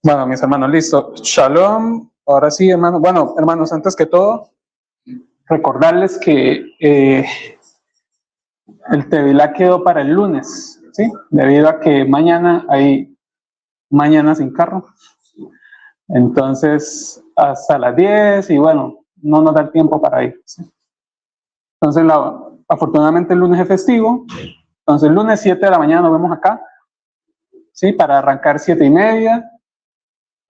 Bueno, mis hermanos, listo. Shalom. Ahora sí, hermanos. Bueno, hermanos, antes que todo, recordarles que el Tevilá quedó para el lunes, ¿sí? Debido a que mañana hay mañana sin carro. Entonces, hasta las 10 y bueno, no nos da el tiempo para ir, ¿sí? Entonces, afortunadamente el lunes es festivo. Entonces, el lunes 7 de la mañana nos vemos acá, ¿sí? Para arrancar 7:30.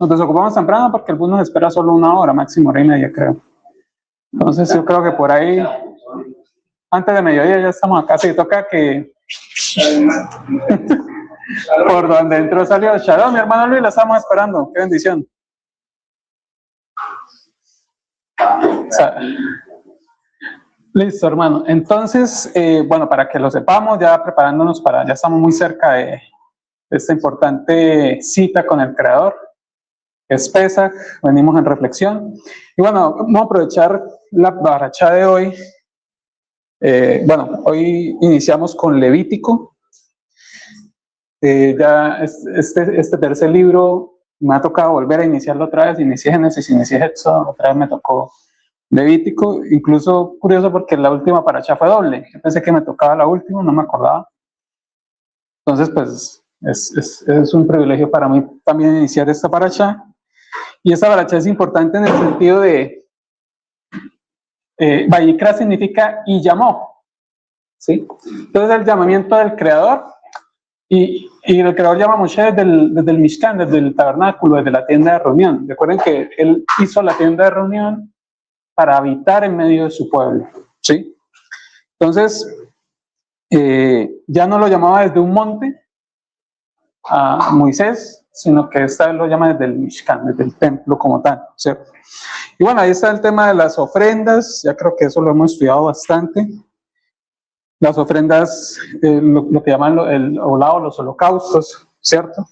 Nos desocupamos temprano porque el bus nos espera solo 1 hora, máximo 1 hora y media, creo. Entonces yo creo que por ahí, antes de mediodía ya estamos acá. Sí, toca que por donde entró salió. Shalom, mi hermano Luis, la estamos esperando. Qué bendición. O sea, listo, hermano. Entonces, bueno, para que lo sepamos, ya preparándonos ya estamos muy cerca de esta importante cita con el Creador. Es Pesaj, venimos en reflexión. Y bueno, vamos a aprovechar la parashá de hoy. Bueno, hoy iniciamos con Levítico. Ya este tercer libro me ha tocado volver a iniciarlo otra vez. Inicié Génesis, inicié Éxodo, otra vez me tocó Levítico. Incluso curioso porque la última parashá fue doble. Yo pensé que me tocaba la última, no me acordaba. Entonces, pues es un privilegio para mí también iniciar esta parashá. Y esta parashá es importante en el sentido de Vayikra significa y llamó, ¿sí? Entonces el llamamiento del Creador, y el Creador llama a Moshe desde el Mishkan, desde el tabernáculo, desde la tienda de reunión. Recuerden que él hizo la tienda de reunión para habitar en medio de su pueblo, ¿sí? Entonces ya no lo llamaba desde un monte a Moisés, sino que esta vez lo llama desde el Mishkan, desde el templo como tal, ¿cierto? Y bueno, ahí está el tema de las ofrendas. Ya creo que eso lo hemos estudiado bastante. Las ofrendas, lo que llaman los holocaustos, ¿cierto?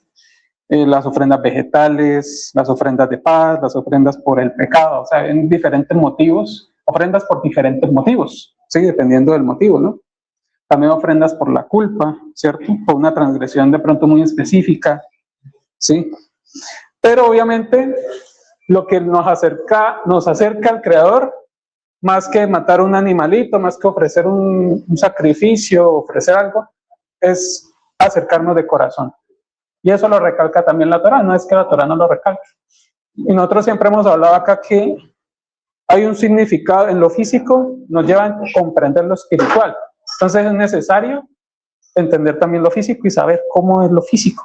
Las ofrendas vegetales, las ofrendas de paz, las ofrendas por el pecado, o sea, en diferentes motivos, ofrendas por diferentes motivos, ¿sí? Dependiendo del motivo, ¿no? También ofrendas por la culpa, ¿cierto? Por una transgresión de pronto muy específica, ¿sí? Pero obviamente lo que nos acerca al Creador, más que matar un animalito, más que ofrecer un sacrificio, ofrecer algo, es acercarnos de corazón. Y eso lo recalca también la Torá, no es que la Torá no lo recalque. Y nosotros siempre hemos hablado acá que hay un significado en lo físico, nos lleva a comprender lo espiritual. Entonces es necesario entender también lo físico y saber cómo es lo físico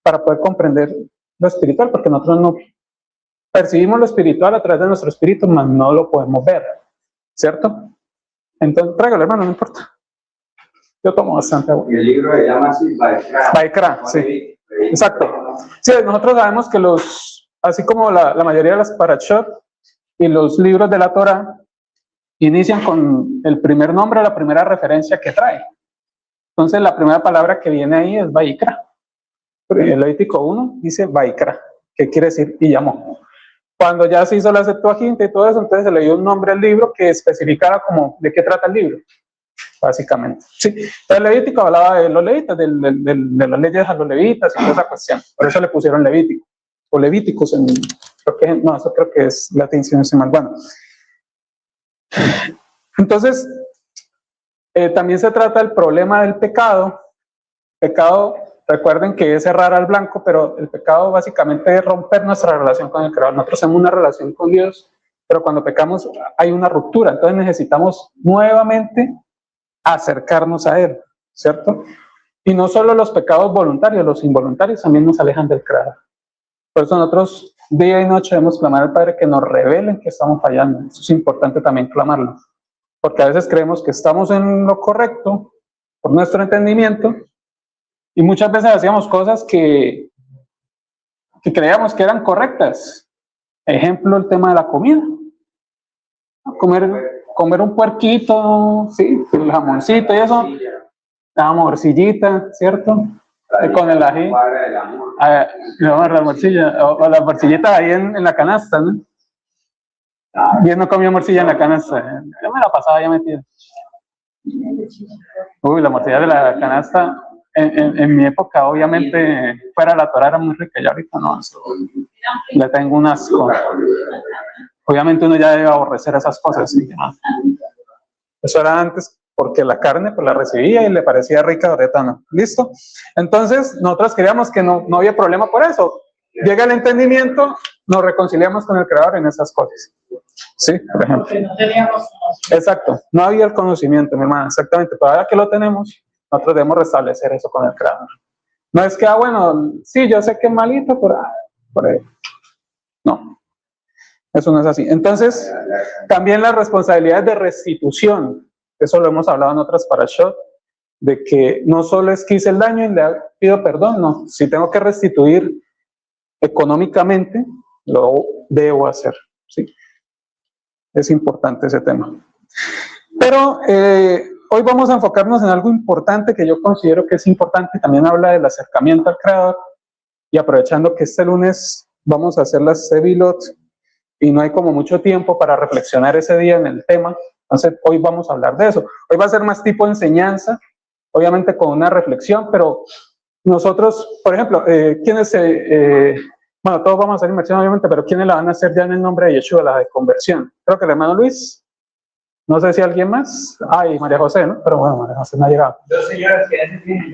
para poder comprender lo espiritual, porque nosotros no percibimos lo espiritual a través de nuestro espíritu, mas no lo podemos ver, ¿cierto? Entonces, tráigalo, hermano, no importa. Yo tomo bastante agua. Y el libro se llama así, Vayikra, sí. Exacto. Sí, nosotros sabemos que así como la mayoría de las parashot y los libros de la Torah inician con el primer nombre, la primera referencia que trae. Entonces, la primera palabra que viene ahí es Vayikra. El Levítico 1 dice Vayikra, que quiere decir y llamó. Cuando ya se hizo la Septuaginta y todo eso, entonces se le dio un nombre al libro que especificara como de qué trata el libro, básicamente. Sí, el Levítico hablaba de los levitas, de las leyes a los levitas y toda esa cuestión. Por eso le pusieron Levítico, o Levíticos, eso creo que es latín, si no estoy mal. Bueno, entonces, también se trata del problema del pecado. Pecado, recuerden que es errar al blanco, pero el pecado básicamente es romper nuestra relación con el Creador. Nosotros tenemos una relación con Dios, pero cuando pecamos hay una ruptura, entonces necesitamos nuevamente acercarnos a Él, ¿cierto? Y no solo los pecados voluntarios, los involuntarios también nos alejan del Creador. Por eso nosotros día y noche debemos clamar al Padre que nos revelen que estamos fallando. Eso es importante también clamarlo, porque a veces creemos que estamos en lo correcto por nuestro entendimiento, y muchas veces hacíamos cosas que creíamos que eran correctas. Ejemplo, el tema de la comida. Comer un puerquito, sí, el jamoncito y eso, la morcillita, ¿cierto? Con el ají. La morcilla, o la morcillita ahí en la canasta, ¿no? Yo no comía morcilla en la canasta, yo me la pasaba ya metida. Uy, la morcilla de la canasta en mi época, obviamente, fuera la Torá era muy rica, y ahorita no, le tengo un asco. Obviamente uno ya debe aborrecer esas cosas, ¿sí? Eso era antes, porque la carne pues la recibía y le parecía rica, ahorita no. ¿Listo? Entonces, nosotros creíamos que no había problema por eso. Llega el entendimiento, nos reconciliamos con el Creador en esas cosas. Sí, por ejemplo. Exacto, no había el conocimiento, mi hermana, exactamente. Pero ahora que lo tenemos, nosotros debemos restablecer eso con el Creador. No es que, bueno, sí, yo sé que es malito, pero por ahí. No, eso no es así. Entonces, también las responsabilidades de restitución, eso lo hemos hablado en otras parashot, de que no solo es que hice el daño y le pido perdón, no, si tengo que restituir económicamente, lo debo hacer, ¿sí? Es importante ese tema. Pero hoy vamos a enfocarnos en algo importante que yo considero que es importante, también habla del acercamiento al Creador, y aprovechando que este lunes vamos a hacer las Sevilot, y no hay como mucho tiempo para reflexionar ese día en el tema, entonces hoy vamos a hablar de eso. Hoy va a ser más tipo enseñanza, obviamente con una reflexión, pero nosotros, por ejemplo, ¿quiénes bueno, todos vamos a hacer inmersión obviamente, pero ¿quiénes la van a hacer ya en el nombre de Yeshua, la de conversión? Creo que el hermano Luis, no sé si alguien más, y María José, ¿no? Pero bueno, María José no ha llegado. Dos señoras que hacen bien.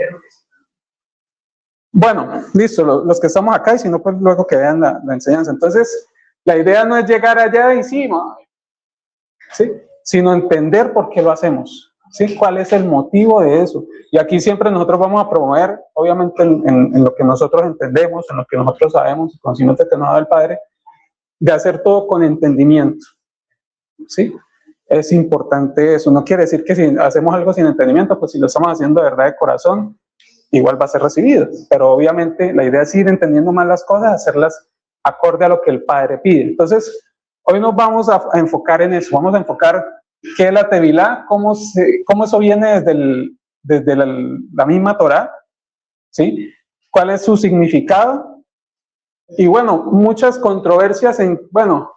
Bueno, listo, los que estamos acá, y si no, pues luego que vean la enseñanza. Entonces, la idea no es llegar allá y sí, sino entender por qué lo hacemos, ¿sí? ¿Cuál es el motivo de eso? Y aquí siempre nosotros vamos a promover, obviamente en lo que nosotros entendemos, en lo que nosotros sabemos, el conocimiento que nos ha dado el Padre, de hacer todo con entendimiento, ¿sí? Es importante eso. No quiere decir que si hacemos algo sin entendimiento, pues si lo estamos haciendo de verdad de corazón, igual va a ser recibido. Pero obviamente la idea es ir entendiendo más las cosas, hacerlas acorde a lo que el Padre pide. Entonces, hoy nos vamos a enfocar en eso. Vamos a enfocar qué es la Tevilá, cómo eso viene desde la misma Torá, ¿sí? ¿Cuál es su significado? Y bueno, muchas controversias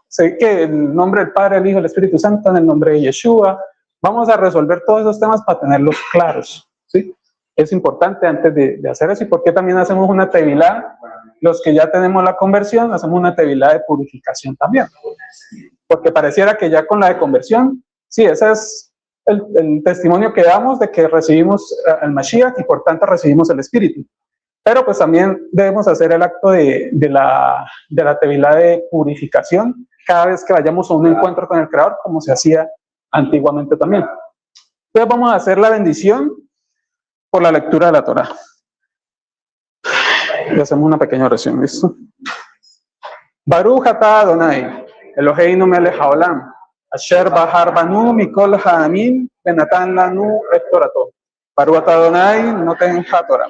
sé que el nombre del Padre, el Hijo, el Espíritu Santo, en el nombre de Yeshua. Vamos a resolver todos esos temas para tenerlos claros, ¿sí? Es importante antes de hacer eso. ¿Y por qué también hacemos una tevilá? Los que ya tenemos la conversión, hacemos una tevilá de purificación también. Porque pareciera que ya con la de conversión, sí, ese es el testimonio que damos de que recibimos el Mashiach y por tanto recibimos el Espíritu. Pero pues también debemos hacer el acto de la tevilá de purificación cada vez que vayamos a un encuentro con el Creador, como se hacía antiguamente también. Entonces vamos a hacer la bendición por la lectura de la Torá. Y hacemos una pequeña oración, ¿listo? Baruch atah Adonai, Eloheinu melech haolam, asher bahar banu mikol ha'amim, venatan lanu et torato. Baruch atah Adonai, noten haTorah.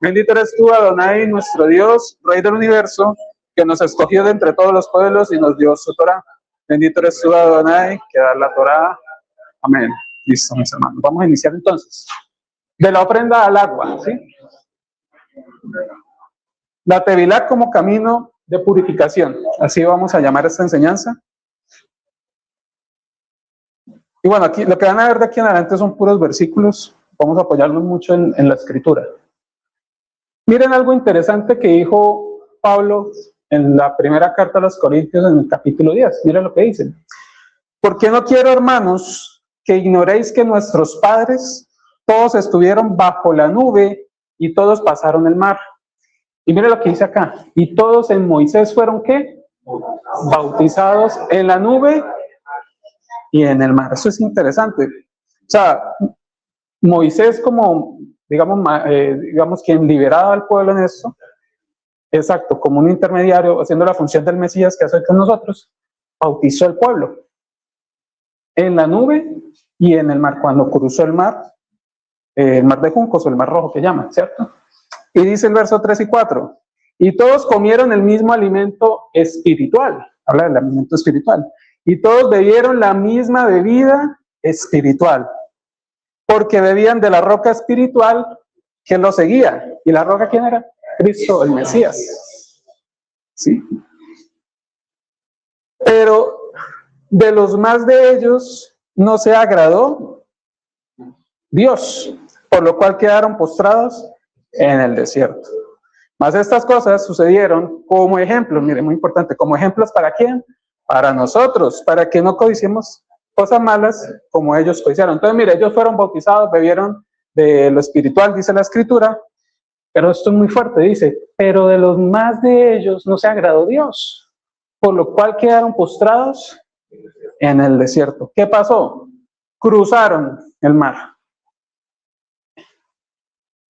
Bendito eres tú, Adonai, nuestro Dios, Rey del universo, que nos escogió de entre todos los pueblos y nos dio su Torá. Bendito eres tú, Adonai, que da la Torá. Amén. Listo, mis hermanos. Vamos a iniciar entonces. De la ofrenda al agua, ¿sí? La tevilá como camino de purificación. Así vamos a llamar esta enseñanza. Y bueno, aquí lo que van a ver de aquí en adelante son puros versículos. Vamos a apoyarnos mucho en la escritura. Miren algo interesante que dijo Pablo en la primera carta a los Corintios en el capítulo 10. Miren lo que dice. Porque no quiero, hermanos, que ignoréis que nuestros padres todos estuvieron bajo la nube y todos pasaron el mar. Y mire lo que dice acá. Y todos en Moisés fueron, ¿qué? Bautizados en la nube y en el mar. Eso es interesante. O sea, Moisés como, digamos quien liberaba al pueblo en esto, exacto, como un intermediario, haciendo la función del Mesías que hace con nosotros, bautizó al pueblo en la nube y en el mar. Cuando cruzó el mar de juncos o el mar rojo que llaman, ¿cierto? Y dice el verso 3 y 4, y todos comieron el mismo alimento espiritual, habla del alimento espiritual, y todos bebieron la misma bebida espiritual, porque bebían de la roca espiritual que los seguía. ¿Y la roca quién era? Cristo, el Mesías. ¿Sí? Pero de los más de ellos no se agradó Dios, por lo cual quedaron postrados en el desierto. Mas estas cosas sucedieron como ejemplos, mire, muy importante, como ejemplos ¿para quién? Para nosotros, para que no codiciemos cosas malas como ellos codiciaron. Entonces, mire, ellos fueron bautizados, bebieron de lo espiritual, dice la Escritura, pero esto es muy fuerte, dice, pero de los más de ellos no se agradó Dios, por lo cual quedaron postrados en el desierto. ¿Qué pasó? Cruzaron el mar.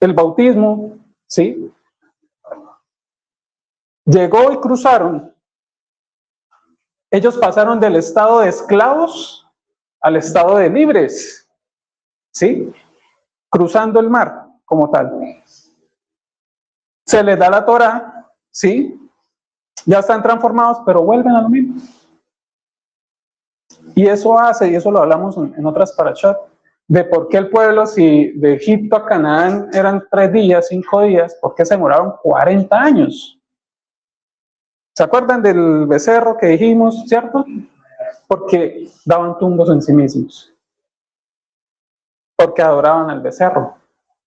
El bautismo, ¿sí? Llegó y cruzaron. Ellos pasaron del estado de esclavos al estado de libres, ¿sí? Cruzando el mar como tal. Se les da la Torá, ¿sí? Ya están transformados, pero vuelven a lo mismo. Y eso hace, y eso lo hablamos en otras parashat, de por qué el pueblo, si de Egipto a Canaán eran 3 días, 5 días, ¿por qué se demoraron 40 años? ¿Se acuerdan del becerro que dijimos, cierto? Porque daban tumbos en sí mismos. Porque adoraban al becerro,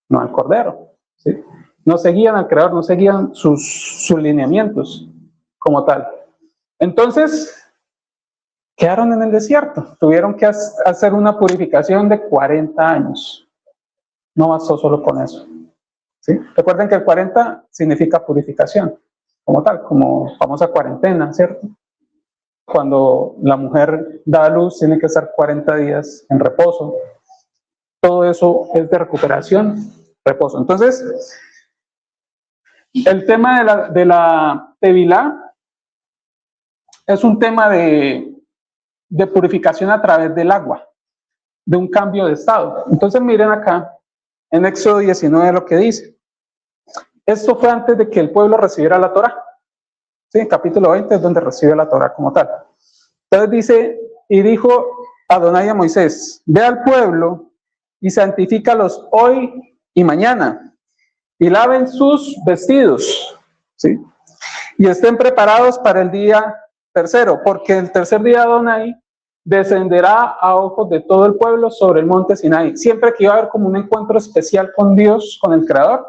no al cordero, ¿sí? No seguían al Creador, no seguían sus lineamientos como tal. Entonces, quedaron en el desierto. Tuvieron que hacer una purificación de 40 años. No bastó solo con eso, ¿sí? Recuerden que el 40 significa purificación, como tal, como famosa cuarentena, ¿cierto? Cuando la mujer da a luz, tiene que estar 40 días en reposo. Todo eso es de recuperación, reposo. Entonces, el tema de la tevilá es un tema de purificación a través del agua, de un cambio de estado. Entonces, miren acá, en Éxodo 19 lo que dice. Esto fue antes de que el pueblo recibiera la Torá. Sí, en capítulo 20 es donde recibe la Torá como tal. Entonces dice, y dijo Adonai a Moisés, ve al pueblo y santifícalos hoy y mañana, y laven sus vestidos, ¿sí? Y estén preparados para el día tercero, porque el tercer día Adonai descenderá a ojos de todo el pueblo sobre el monte Sinaí. Siempre que iba a haber como un encuentro especial con Dios, con el Creador,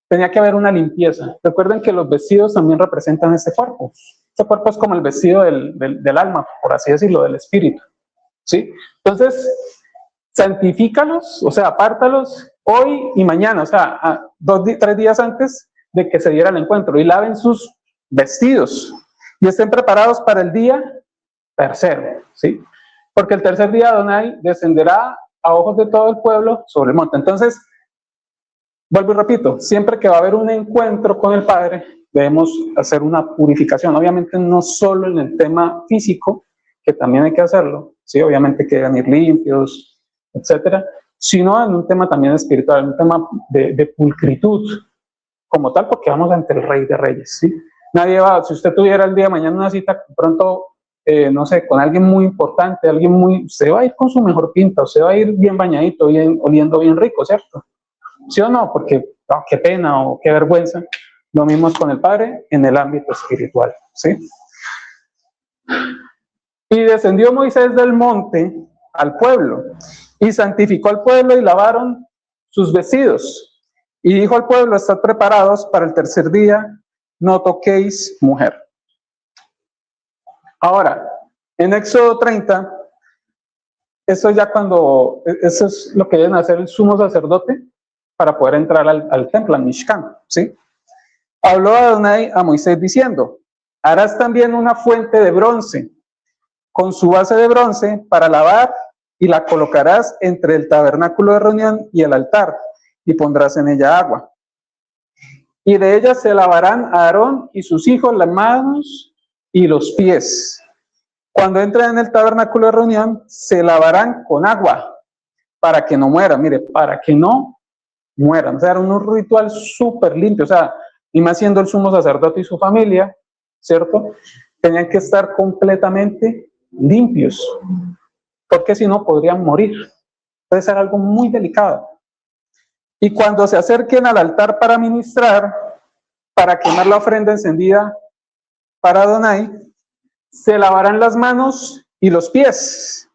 tenía que haber una limpieza. Recuerden que los vestidos también representan este cuerpo. Este cuerpo es como el vestido del alma, por así decirlo, del espíritu, ¿sí? Entonces, santifícalos, o sea, apártalos hoy y mañana, o sea, 3 días antes de que se diera el encuentro, y laven sus vestidos y estén preparados para el día tercero, ¿sí? Porque el tercer día Adonai descenderá a ojos de todo el pueblo sobre el monte. Entonces, vuelvo y repito, siempre que va a haber un encuentro con el Padre, debemos hacer una purificación, obviamente no solo en el tema físico, que también hay que hacerlo, ¿sí? Obviamente que deben ir limpios, etcétera, sino en un tema también espiritual, en un tema de pulcritud, como tal, porque vamos ante el Rey de Reyes, ¿sí? Nadie va, si usted tuviera el día de mañana una cita, pronto, no sé, con alguien muy importante, usted va a ir con su mejor pinta, usted va a ir bien bañadito, bien, oliendo bien rico, ¿cierto? ¿Sí o no? Porque, oh, qué pena o qué vergüenza. Lo mismo es con el Padre en el ámbito espiritual, ¿sí? Y descendió Moisés del monte al pueblo, y santificó al pueblo y lavaron sus vestidos. Y dijo al pueblo, estad preparados para el tercer día, no toquéis mujer. Ahora, en Éxodo 30, eso es lo que deben hacer el sumo sacerdote para poder entrar al templo, al Mishkan, ¿sí? Habló Adonai a Moisés diciendo, harás también una fuente de bronce, con su base de bronce para lavar, y la colocarás entre el tabernáculo de reunión y el altar, y pondrás en ella agua. Y de ella se lavarán a Aarón y sus hijos las manos y los pies. Cuando entren en el tabernáculo de reunión, se lavarán con agua, para que no mueran, mire, para que no mueran. O sea, era un ritual súper limpio, o sea, y más siendo el sumo sacerdote y su familia, ¿cierto? Tenían que estar completamente limpios, porque si no podrían morir. Entonces era algo muy delicado. Y cuando se acerquen al altar para ministrar, para quemar la ofrenda encendida para Adonai, se lavarán las manos y los pies,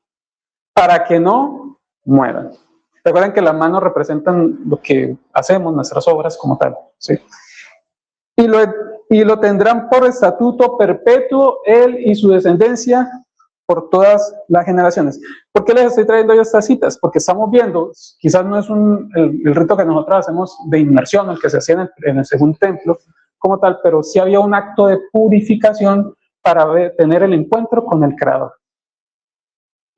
para que no mueran. Recuerden que las manos representan lo que hacemos, nuestras obras como tal, ¿sí? Y lo tendrán por estatuto perpetuo él y su descendencia por todas las generaciones. ¿Por qué les estoy trayendo yo estas citas? Porque estamos viendo, quizás no es el rito que nosotros hacemos de inmersión, el que se hacía en el segundo templo como tal, pero sí había un acto de purificación para tener el encuentro con el Creador.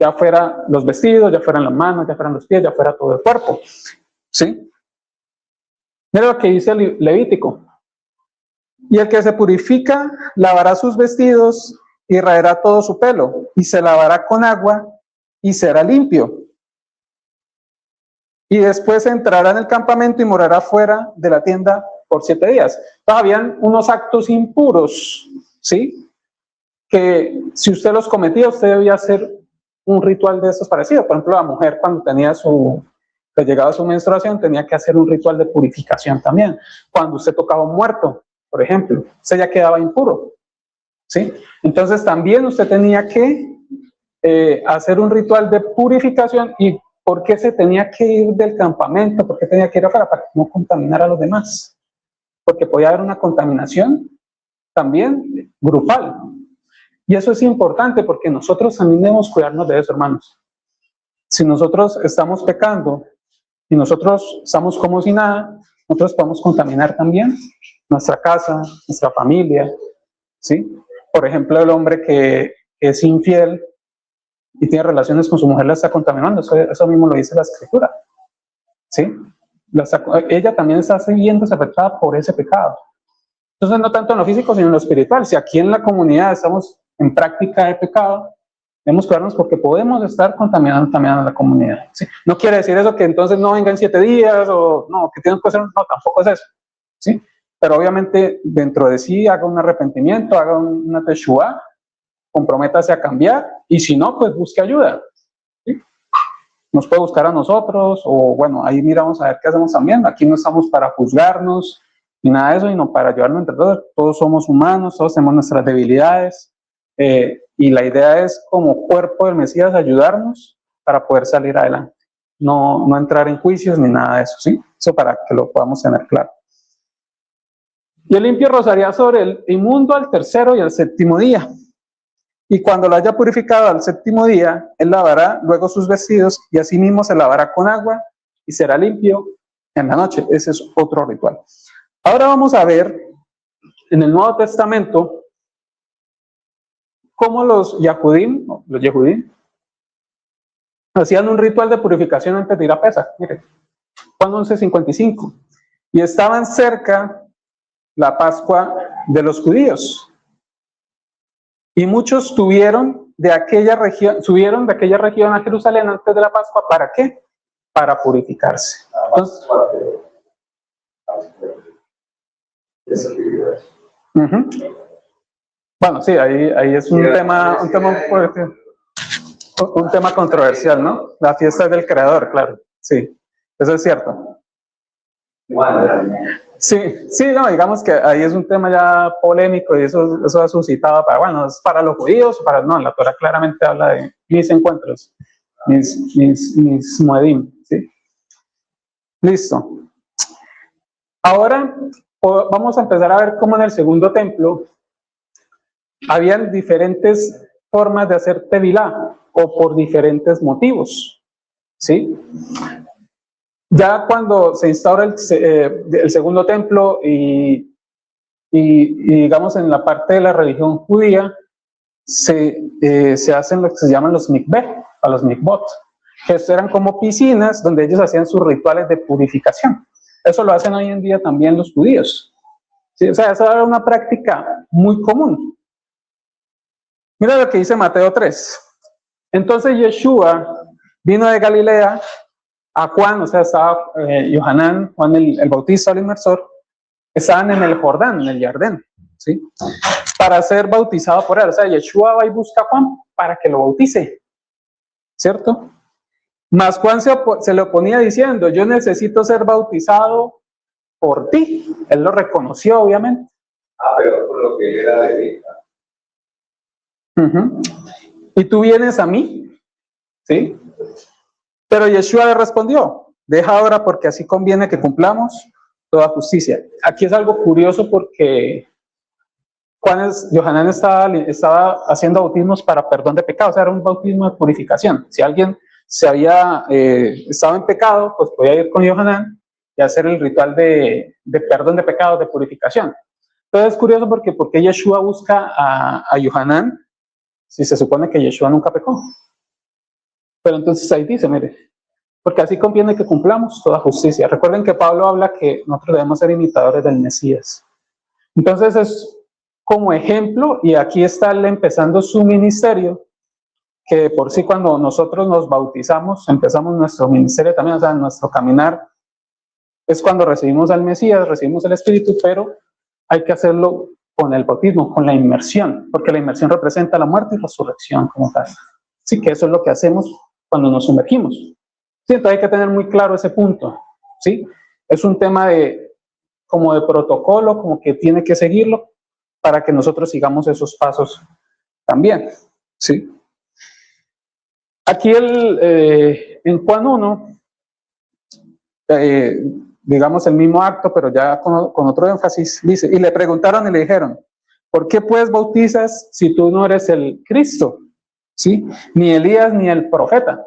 Ya fuera los vestidos, ya fueran las manos, ya fueran los pies, ya fuera todo el cuerpo. ¿Sí? Mira lo que dice el Levítico. Y el que se purifica lavará sus vestidos y raerá todo su pelo y se lavará con agua y será limpio. Y después entrará en el campamento y morará fuera de la tienda por 7 días. Entonces, habían unos actos impuros, ¿sí? Que si usted los cometía, usted debía hacer un ritual de estos parecidos. Por ejemplo, la mujer cuando tenía llegaba su menstruación, tenía que hacer un ritual de purificación también. Cuando usted tocaba un muerto, por ejemplo, usted ya quedaba impuro, ¿sí? Entonces también usted tenía que hacer un ritual de purificación. ¿Y por qué se tenía que ir del campamento? ¿Por qué tenía que ir afuera? Para no contaminar a los demás. Porque podía haber una contaminación también grupal. Y eso es importante porque nosotros también debemos cuidarnos de eso, hermanos. Si nosotros estamos pecando y nosotros estamos como si nada, nosotros podemos contaminar también nuestra casa, nuestra familia, ¿sí? Por ejemplo, el hombre que es infiel y tiene relaciones con su mujer, la está contaminando. Eso mismo lo dice la Escritura, ¿sí? Ella también está viéndose afectada por ese pecado. Entonces, no tanto en lo físico, sino en lo espiritual. Si aquí en la comunidad estamos en práctica de pecado, debemos cuidarnos porque podemos estar contaminando también a la comunidad, ¿sí? No quiere decir eso que entonces no vengan 7 días o no, que tienen que hacer, no, tampoco es eso, ¿sí? Pero obviamente dentro de sí haga un arrepentimiento, haga una teshuá, comprométase a cambiar y si no, pues busque ayuda, ¿sí? Nos puede buscar a nosotros o bueno, ahí miramos a ver qué hacemos también. Aquí no estamos para juzgarnos ni nada de eso, sino para ayudarnos entre todos. Todos somos humanos, todos tenemos nuestras debilidades y la idea es como cuerpo del Mesías ayudarnos para poder salir adelante. No entrar en juicios ni nada de eso, ¿sí? Eso para que lo podamos tener claro. Y el limpio rozaría sobre el inmundo al 3º y al 7º día. Y cuando lo haya purificado al 7º día, él lavará luego sus vestidos y asimismo se lavará con agua y será limpio en la noche. Ese es otro ritual. Ahora vamos a ver en el Nuevo Testamento cómo los Yehudim hacían un ritual de purificación antes de ir a Pesaj. Miren, Juan 11:55. Y estaban cerca la Pascua de los judíos. Y muchos subieron de aquella región a Jerusalén antes de la Pascua. ¿Para qué? Para purificarse. Entonces, bueno, sí, ahí es un tema controversial, ¿no? La fiesta del Creador, claro. Sí, eso es cierto. Sí, no, digamos que ahí es un tema ya polémico y eso ha suscitado es para los judíos, no, la Torah claramente habla de mis encuentros, mis moedim, ¿sí? Listo. Ahora vamos a empezar a ver cómo en el segundo templo habían diferentes formas de hacer tevilá o por diferentes motivos, ¿sí? Ya cuando se instaura el segundo templo y digamos en la parte de la religión judía se hacen lo que se llaman los mikveh, a los mikvot, que eran como piscinas donde ellos hacían sus rituales de purificación. Eso lo hacen hoy en día también los judíos, ¿sí? O sea, esa era una práctica muy común. Mira lo que dice Mateo 3. Entonces Yeshua vino de Galilea a Juan, o sea, estaba Yohanan, Juan el Bautista, el inmersor, estaban en el Jordán, en el Jardín, ¿sí? Para ser bautizado por él. O sea, Yeshua va y busca a Juan para que lo bautice, ¿cierto? Mas Juan se le oponía diciendo, yo necesito ser bautizado por ti. Él lo reconoció, obviamente. Pero por lo que era de vida. Y tú vienes a mí, ¿sí? Pero Yeshua le respondió, deja ahora porque así conviene que cumplamos toda justicia. Aquí es algo curioso porque Yohanan estaba haciendo bautismos para perdón de pecados, o sea, era un bautismo de purificación. Si alguien estaba en pecado, pues podía ir con Yohanan y hacer el ritual de perdón de pecados, de purificación. Entonces es curioso porque Yeshua busca a Yohanan si se supone que Yeshua nunca pecó. Pero entonces ahí dice, mire, porque así conviene que cumplamos toda justicia. Recuerden que Pablo habla que nosotros debemos ser imitadores del Mesías. Entonces es como ejemplo, y aquí está él empezando su ministerio, que por sí cuando nosotros nos bautizamos, empezamos nuestro ministerio también, o sea, nuestro caminar, es cuando recibimos al Mesías, recibimos el Espíritu, pero hay que hacerlo con el bautismo, con la inmersión, porque la inmersión representa la muerte y resurrección como tal. Así que eso es lo que hacemos cuando nos sumergimos. Sí, entonces hay que tener muy claro ese punto, ¿sí? Es un tema como de protocolo, como que tiene que seguirlo para que nosotros sigamos esos pasos también, ¿sí? Aquí en Juan 1, digamos el mismo acto, pero ya con otro énfasis, dice, y le preguntaron y le dijeron, ¿por qué pues bautizas si tú no eres el Cristo? ¿Sí? Ni Elías ni el profeta.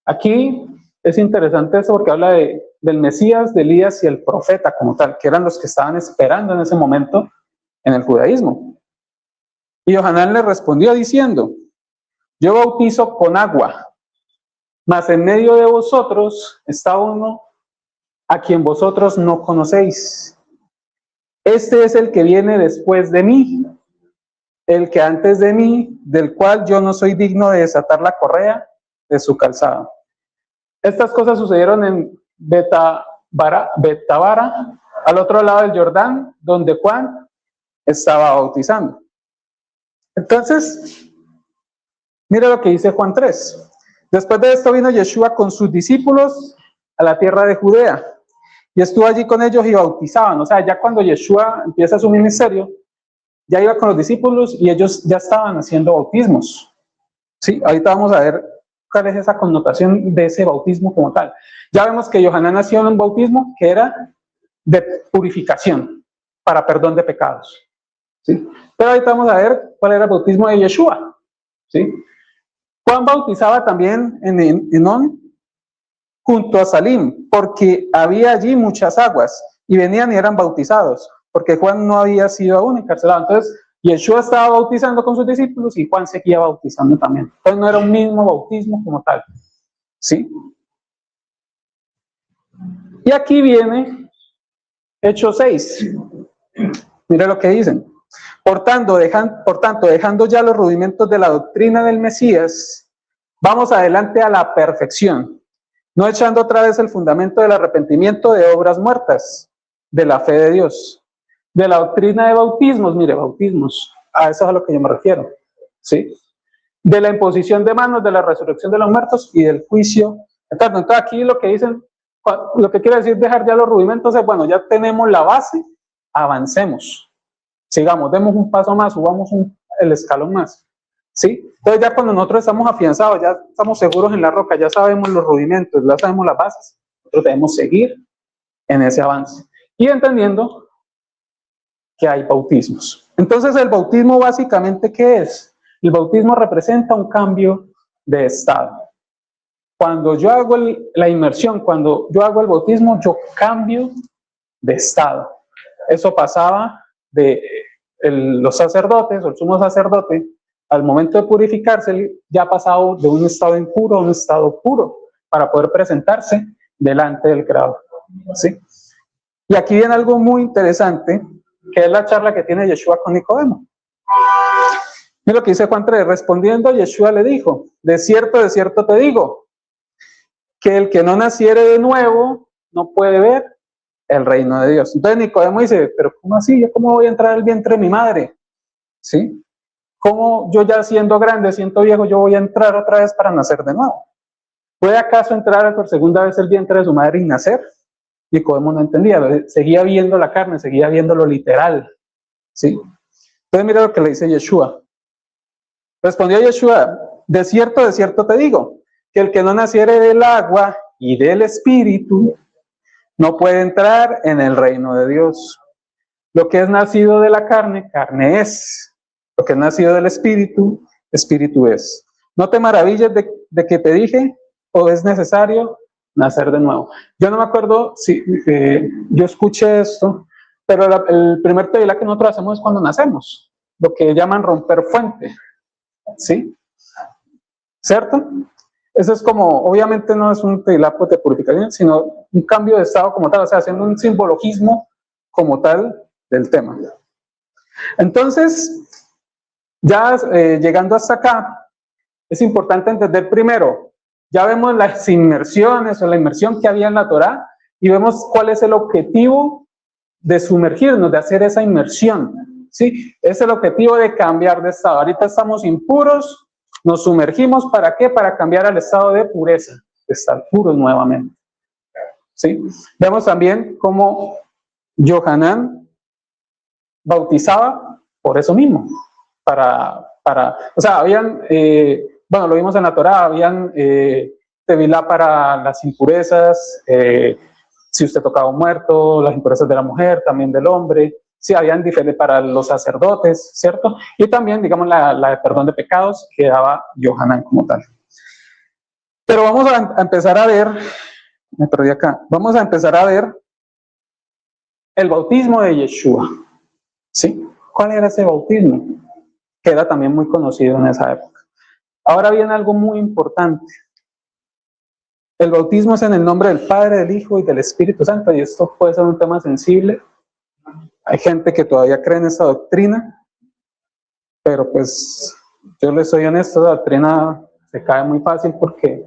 Aquí es interesante eso porque habla del Mesías, de Elías y el profeta como tal, que eran los que estaban esperando en ese momento en el judaísmo. Y Yohanan le respondió diciendo, yo bautizo con agua, mas en medio de vosotros está uno a quien vosotros no conocéis. Este es el que viene después de mí, el que antes de mí, del cual yo no soy digno de desatar la correa de su calzado. Estas cosas sucedieron en Betabara, al otro lado del Jordán, donde Juan estaba bautizando. Entonces, mira lo que dice Juan 3. Después de esto vino Yeshua con sus discípulos a la tierra de Judea y estuvo allí con ellos y bautizaban. O sea, ya cuando Yeshua empieza su ministerio, ya iba con los discípulos y ellos ya estaban haciendo bautismos. Sí, ahorita vamos a ver cuál es esa connotación de ese bautismo como tal. Ya vemos que Yohanan nació en un bautismo que era de purificación para perdón de pecados. ¿Sí? Pero ahorita vamos a ver cuál era el bautismo de Yeshua. ¿Sí? Juan bautizaba también en Enón junto a Salim, porque había allí muchas aguas y venían y eran bautizados, porque Juan no había sido aún encarcelado. Entonces, Yeshua estaba bautizando con sus discípulos y Juan seguía bautizando también. Entonces no era un mismo bautismo como tal. ¿Sí? Y aquí viene Hechos 6. Mira lo que dicen. Por tanto, dejando ya los rudimentos de la doctrina del Mesías, vamos adelante a la perfección, no echando otra vez el fundamento del arrepentimiento de obras muertas, de la fe de Dios, de la doctrina de bautismos, mire, bautismos, a eso es a lo que yo me refiero, ¿sí? De la imposición de manos, de la resurrección de los muertos y del juicio eterno. Entonces aquí lo que dicen, lo que quiere decir dejar ya los rudimentos es, bueno, ya tenemos la base, avancemos. Sigamos, demos un paso más, subamos el escalón más, ¿sí? Entonces ya cuando nosotros estamos afianzados, ya estamos seguros en la roca, ya sabemos los rudimentos, ya sabemos las bases, nosotros debemos seguir en ese avance. Y entendiendo que hay bautismos. Entonces el bautismo básicamente, ¿qué es? El bautismo representa un cambio de estado. Cuando yo hago la inmersión, cuando yo hago el bautismo, yo cambio de estado. Eso pasaba de los sacerdotes o el sumo sacerdote, al momento de purificarse, ya ha pasado de un estado impuro a un estado puro para poder presentarse delante del Creador. ¿Sí? Y aquí viene algo muy interesante, que es la charla que tiene Yeshua con Nicodemo. Mira lo que dice Juan 3, respondiendo Yeshua le dijo, de cierto te digo, que el que no naciere de nuevo no puede ver el reino de Dios. Entonces Nicodemo dice, pero ¿cómo así? ¿Yo cómo voy a entrar al vientre de mi madre? ¿Sí? ¿Cómo yo ya siendo grande, siendo viejo, yo voy a entrar otra vez para nacer de nuevo? ¿Puede acaso entrar por segunda vez el vientre de su madre y nacer? Nicodemo no entendía, seguía viendo la carne, seguía viendo lo literal. ¿Sí? Entonces mira lo que le dice Yeshua. Respondió Yeshua, de cierto te digo, que el que no naciere del agua y del espíritu no puede entrar en el reino de Dios. Lo que es nacido de la carne, carne es. Lo que es nacido del espíritu, espíritu es. No te maravilles de que te dije, o es necesario nacer de nuevo. Yo no me acuerdo si yo escuché esto, pero el primer tevilá que nosotros hacemos es cuando nacemos, lo que llaman romper fuente, ¿sí? ¿Cierto? Eso es como, obviamente no es un tevilá de purificación, sino un cambio de estado como tal, o sea, haciendo un simbologismo como tal del tema. Entonces, ya llegando hasta acá, es importante entender primero, ya vemos las inmersiones o la inmersión que había en la Torá y vemos cuál es el objetivo de sumergirnos, de hacer esa inmersión, ¿sí? Es el objetivo de cambiar de estado. Ahorita estamos impuros, nos sumergimos, ¿para qué? Para cambiar al estado de pureza, de estar puros nuevamente, ¿sí? Vemos también cómo Yohanan bautizaba por eso mismo, o sea, habían, bueno, lo vimos en la Torá, habían tevilá para las impurezas, si usted tocaba un muerto, las impurezas de la mujer, también del hombre, sí, habían diferentes para los sacerdotes, ¿cierto? Y también, digamos, la de perdón de pecados que daba Yohanan como tal. Pero vamos a empezar a ver, me perdí acá, vamos a empezar a ver el bautismo de Yeshua, ¿sí? ¿Cuál era ese bautismo? Que era también muy conocido en esa época. Ahora viene algo muy importante. El bautismo es en el nombre del Padre, del Hijo y del Espíritu Santo, y esto puede ser un tema sensible. Hay gente que todavía cree en esa doctrina, pero pues yo les soy honesto, la doctrina se cae muy fácil porque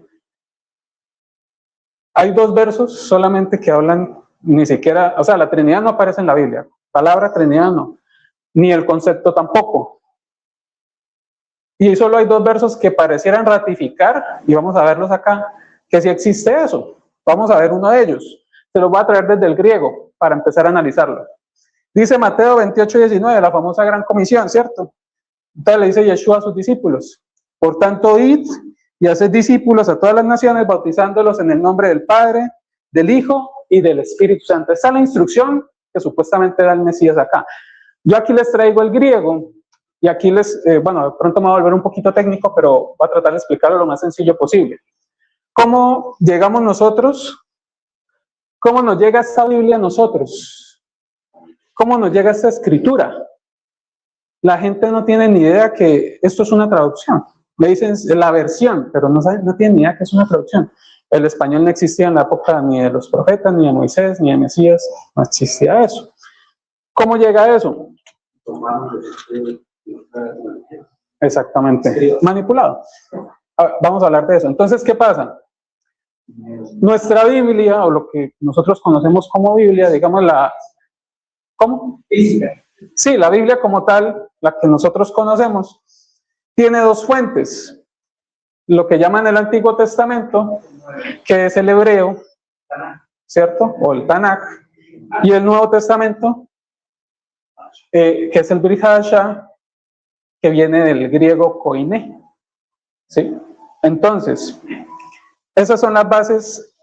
hay 2 versos solamente que hablan, ni siquiera, o sea, la Trinidad no aparece en la Biblia, palabra Trinidad no, ni el concepto tampoco. Y solo hay 2 versos que parecieran ratificar, y vamos a verlos acá, que sí existe eso. Vamos a ver uno de ellos. Se los voy a traer desde el griego para empezar a analizarlo. Dice Mateo 28:19, la famosa gran comisión, ¿cierto? Entonces le dice Yeshua a sus discípulos: por tanto, id y haced discípulos a todas las naciones, bautizándolos en el nombre del Padre, del Hijo y del Espíritu Santo. Esta es la instrucción que supuestamente da el Mesías acá. Yo aquí les traigo el griego. Y aquí bueno, de pronto me voy a volver un poquito técnico, pero voy a tratar de explicarlo lo más sencillo posible. ¿Cómo llegamos nosotros? ¿Cómo nos llega esta Biblia a nosotros? ¿Cómo nos llega esta escritura? La gente no tiene ni idea que esto es una traducción. Le dicen la versión, pero no tienen ni idea que es una traducción. El español no existía en la época ni de los profetas, ni de Moisés, ni de Mesías. No existía eso. ¿Cómo llega eso? Exactamente, manipulado. Vamos a hablar de eso. Entonces, ¿qué pasa? Nuestra Biblia, o lo que nosotros conocemos como Biblia, digamos ¿cómo? Sí, la Biblia como tal, la que nosotros conocemos, tiene 2 fuentes. Lo que llaman el Antiguo Testamento, que es el hebreo, ¿cierto? O el Tanaj, y el Nuevo Testamento, que es el Brit Hadashah, que viene del griego koiné, ¿sí? Entonces, esas son las bases.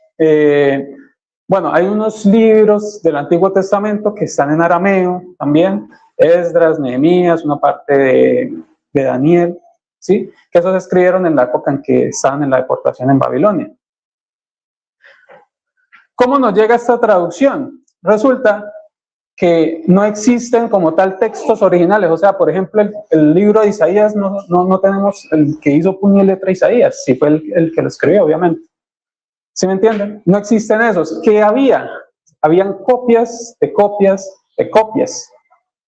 Bueno, hay unos libros del Antiguo Testamento que están en arameo también, Esdras, Nehemías, una parte de Daniel, ¿sí? Que esos se escribieron en la época en que estaban en la deportación en Babilonia. ¿Cómo nos llega esta traducción? Resulta que no existen como tal textos originales, o sea, por ejemplo, el libro de Isaías, no tenemos el que hizo puño y letra Isaías, sí fue el que lo escribió, obviamente. ¿Sí me entienden? No existen esos. ¿Qué había? Habían copias de copias de copias,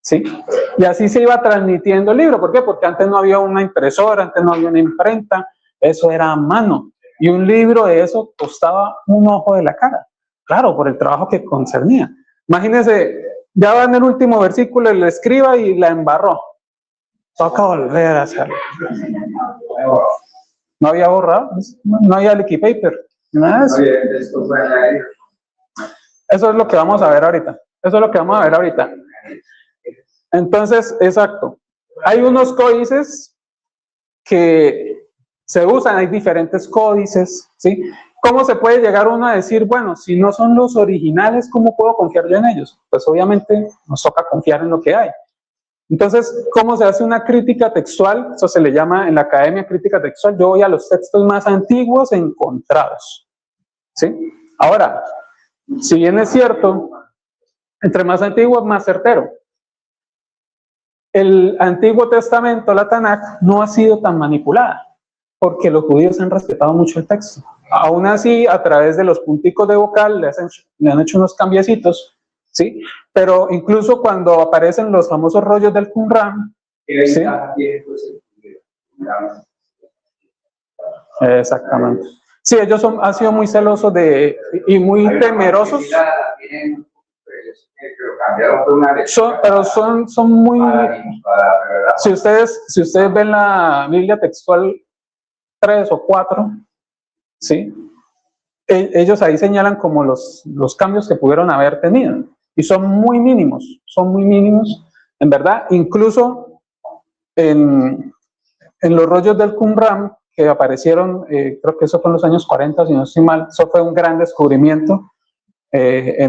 ¿sí? Y así se iba transmitiendo el libro. ¿Por qué? Porque antes no había una impresora, antes no había una imprenta, eso era a mano. Y un libro de eso costaba un ojo de la cara. Claro, por el trabajo que concernía. Imagínense, ya va en el último versículo, el escriba y la embarró. Toca volver a hacerlo. No había borrado, no había liquid paper, nada de eso. Eso es lo que vamos a ver ahorita. Eso es lo que vamos a ver ahorita. Entonces, exacto. Hay unos códices que se usan, hay diferentes códices, ¿sí? ¿Cómo se puede llegar uno a decir, bueno, si no son los originales, ¿cómo puedo confiar yo en ellos? Pues obviamente nos toca confiar en lo que hay. Entonces, ¿cómo se hace una crítica textual? Eso se le llama en la academia crítica textual. Yo voy a los textos más antiguos encontrados, ¿sí? Ahora, si bien es cierto, entre más antiguo, más certero. El Antiguo Testamento, la Tanaj, no ha sido tan manipulada, porque los judíos han respetado mucho el texto. Aún así, a través de los punticos de vocal, le han hecho unos cambiecitos, ¿sí? Pero incluso cuando aparecen los famosos rollos del Qumran, ¿sí? Exactamente. Sí, ellos han sido muy celosos y muy temerosos. Son muy... Si ustedes ven la Biblia textual 3 o 4, ¿sí? Ellos ahí señalan como los cambios que pudieron haber tenido. Y son muy mínimos, en verdad. Incluso en los rollos del Qumran, que aparecieron, creo que eso fue en los años 40, si no estoy mal, eso fue un gran descubrimiento. Se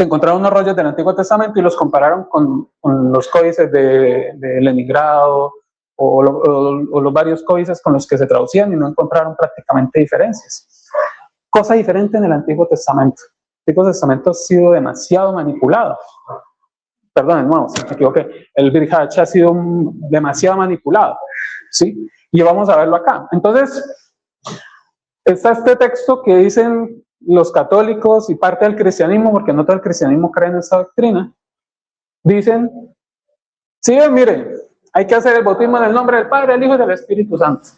encontraron unos rollos del Antiguo Testamento y los compararon con los códices de Leningrado o los varios códices con los que se traducían y no encontraron prácticamente diferencias. Cosa diferente en el Antiguo Testamento. El Antiguo Testamento ha sido demasiado manipulado. Perdón, de nuevo, si me equivoqué. El Brit Hadashah ha sido demasiado manipulado, ¿sí? Y vamos a verlo acá. Entonces, está este texto que dicen los católicos y parte del cristianismo, porque no todo el cristianismo cree en esta doctrina, dicen, sí, miren, hay que hacer el bautismo en el nombre del Padre, del Hijo y del Espíritu Santo.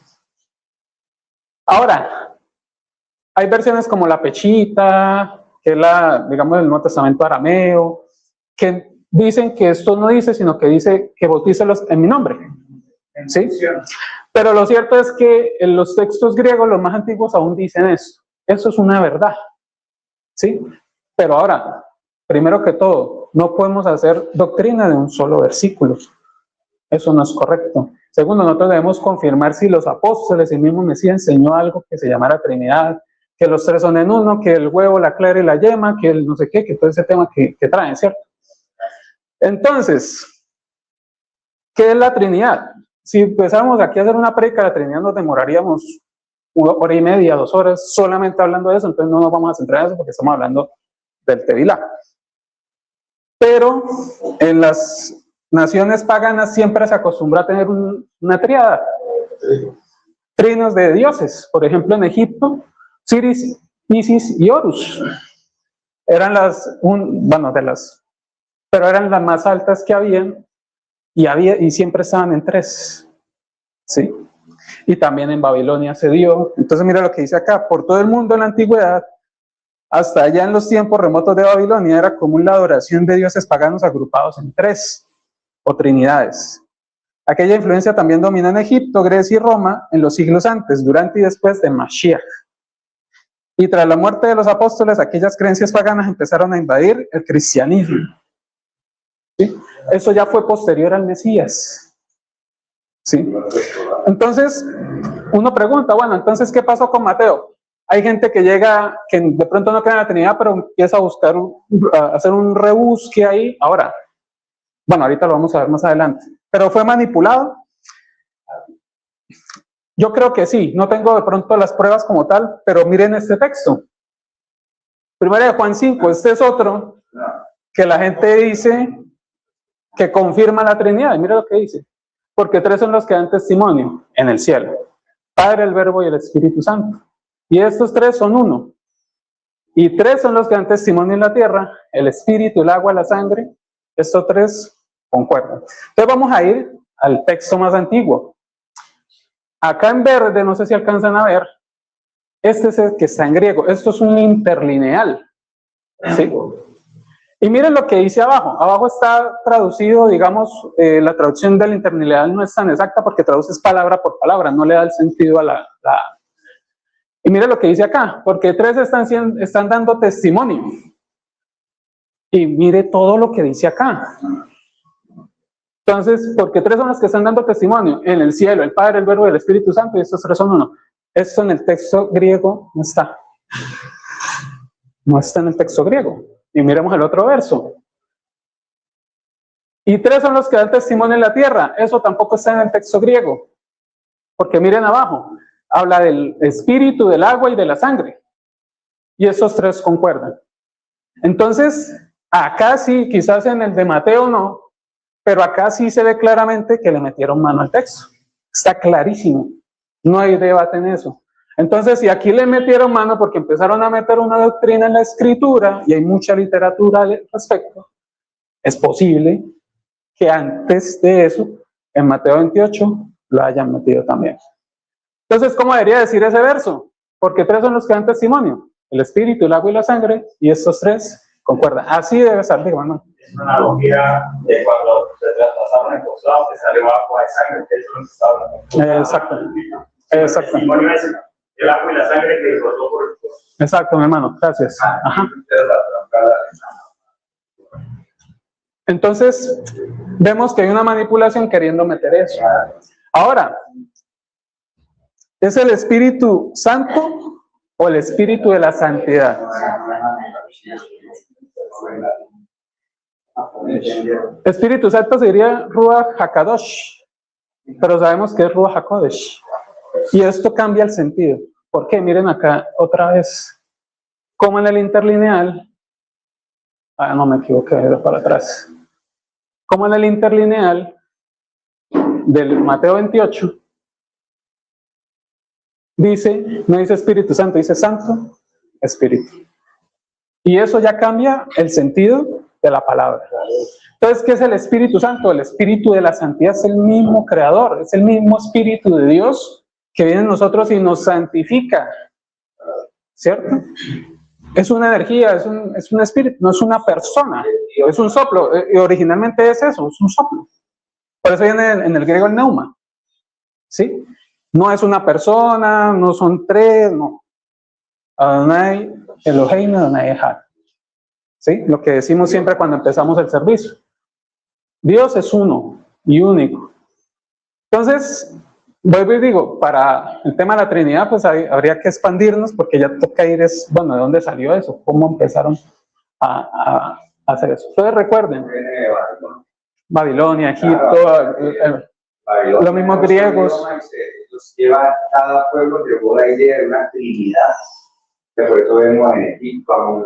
Ahora, hay versiones como la Pechita, que es digamos, el Nuevo Testamento arameo, que dicen que esto no dice, sino que dice que bautícelos en mi nombre, ¿sí? Pero lo cierto es que en los textos griegos, los más antiguos, aún dicen esto. Eso es una verdad, ¿sí? Pero ahora, primero que todo, no podemos hacer doctrina de un solo versículo. Eso no es correcto. Segundo, nosotros debemos confirmar si los apóstoles, el mismo Mesías enseñó algo que se llamara Trinidad, que los tres son en uno, que el huevo, la clara y la yema, que el no sé qué, que todo ese tema que traen, ¿cierto? Entonces, ¿qué es la Trinidad? Si empezáramos aquí a hacer una prédica de la Trinidad, nos demoraríamos 1 hora y media, 2 horas solamente hablando de eso, entonces no nos vamos a centrar en eso porque estamos hablando del Tevilá. Pero en las naciones paganas siempre se acostumbra a tener una tríada, trinos de dioses. Por ejemplo, en Egipto, Siris, Isis y Horus eran pero eran las más altas que habían y siempre estaban en 3, ¿sí? Y también en Babilonia se dio. Entonces mira lo que dice acá: por todo el mundo en la antigüedad, hasta allá en los tiempos remotos de Babilonia, era común la adoración de dioses paganos agrupados en 3 o trinidades. Aquella influencia también domina en Egipto, Grecia y Roma en los siglos antes, durante y después de Mashiach. Y tras la muerte de los apóstoles, aquellas creencias paganas empezaron a invadir el cristianismo, ¿sí? Eso ya fue posterior al Mesías, ¿sí? Entonces, uno pregunta, bueno, entonces, ¿qué pasó con Mateo? Hay gente que llega, que de pronto no cree en la Trinidad, pero empieza a buscar, a hacer un rebusque ahí. Ahora, bueno, ahorita lo vamos a ver más adelante. ¿Pero fue manipulado? Yo creo que sí. No tengo de pronto las pruebas como tal, pero miren este texto. Primera de Juan 5, este es otro que la gente dice que confirma la Trinidad. Y mira lo que dice. Porque 3 son los que dan testimonio en el cielo: Padre, el Verbo y el Espíritu Santo. Y estos 3 son uno. Y 3 son los que dan testimonio en la tierra: el Espíritu, el agua, la sangre. Estos 3 concuerdan. Entonces vamos a ir al texto más antiguo. Acá en verde, no sé si alcanzan a ver, este es el que está en griego. Esto es un interlineal, ¿sí? Y miren lo que dice abajo. Abajo está traducido, digamos, la traducción del interlineal no es tan exacta porque traduces palabra por palabra, no le da el sentido a la... Y miren lo que dice acá: porque 3 están dando testimonio. Y mire todo lo que dice acá. Entonces, porque tres son los que están dando testimonio en el cielo, el Padre, el Verbo y el Espíritu Santo, y estos tres son uno. Esto en el texto griego no está. No está en el texto griego. Y miremos el otro verso. Y tres son los que dan testimonio en la tierra. Eso tampoco está en el texto griego. Porque miren abajo. Habla del espíritu, del agua y de la sangre. Y esos tres concuerdan. Entonces, acá sí, quizás en el de Mateo no, pero acá sí se ve claramente que le metieron mano al texto. Está clarísimo. No hay debate en eso. Entonces, si aquí le metieron mano porque empezaron a meter una doctrina en la escritura, y hay mucha literatura al respecto, es posible que antes de eso, en Mateo 28, lo hayan metido también. Entonces, ¿cómo debería decir ese verso? Porque tres son los que dan testimonio. El espíritu, el agua y la sangre, y estos tres concuerdan. Así debe ser, hermano. Es una analogía de cuando se traspasaron el costado, que sale agua de sangre, que es lo que está hablando. Exacto. El Exacto. testimonio es el agua y la sangre que brotó por el costado. Exacto, mi hermano. Gracias. Ajá. Entonces, vemos que hay una manipulación queriendo meter eso. Ahora, ¿es el Espíritu Santo o el Espíritu de la Santidad? Espíritu Santo sería Ruach HaKadosh, pero sabemos que es Ruach HaKodesh. Y esto cambia el sentido. ¿Por qué? Miren acá otra vez. Como en el interlineal. No me equivoqué, era para atrás. Como en el interlineal del Mateo 28, dice, no dice Espíritu Santo, dice Santo Espíritu. Y eso ya cambia el sentido de la palabra. Entonces, ¿qué es el Espíritu Santo? El Espíritu de la Santidad es el mismo Creador, es el mismo Espíritu de Dios que viene en nosotros y nos santifica. ¿Cierto? Es una energía, es un espíritu, no es una persona, es un soplo. Y originalmente es eso, es un soplo. Por eso viene en el griego el neuma. ¿Sí? No es una persona, no son tres, no. Adonai Eloheinu, Adonai Echad. ¿Sí? Lo que decimos siempre cuando empezamos el servicio. Dios es uno y único. Entonces, vuelvo y digo, para el tema de la Trinidad, pues habría que expandirnos porque ya toca ir, bueno, ¿de dónde salió eso? ¿Cómo empezaron a hacer eso? Entonces recuerden, Babilonia, Egipto, los mismos griegos. Cada pueblo llevó la idea de una Trinidad. Que por eso vemos en Egipto,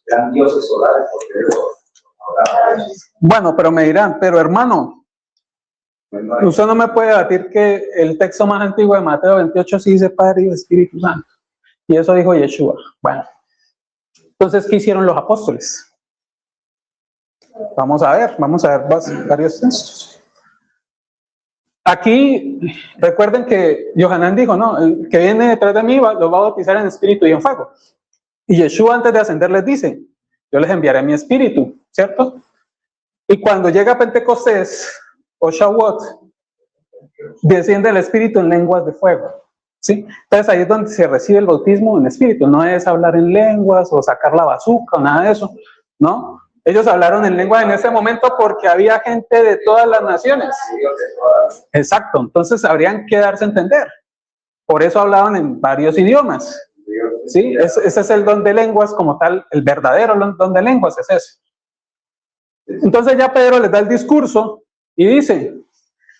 eran dioses solares, porque bueno, pero me dirán, pero hermano, usted no me puede debatir que el texto más antiguo de Mateo 28 sí dice Padre y Espíritu Santo. Y eso dijo Yeshua. Bueno, entonces, ¿qué hicieron los apóstoles? Vamos a ver varios textos. Aquí, recuerden que Yohanan dijo, no, el que viene detrás de mí los va a bautizar en espíritu y en fuego. Y Yeshua antes de ascender les dice, yo les enviaré mi espíritu, ¿cierto? Y cuando llega Pentecostés, o Shavuot, desciende el Espíritu en lenguas de fuego, ¿sí? Entonces ahí es donde se recibe el bautismo en Espíritu, no es hablar en lenguas o sacar la bazuca o nada de eso, ¿no? Ellos hablaron en lengua en ese momento porque había gente de todas las naciones. Exacto, entonces habrían que darse a entender. Por eso hablaban en varios idiomas, ¿sí? Ese es el don de lenguas como tal, el verdadero don de lenguas es eso. Entonces ya Pedro les da el discurso y dice,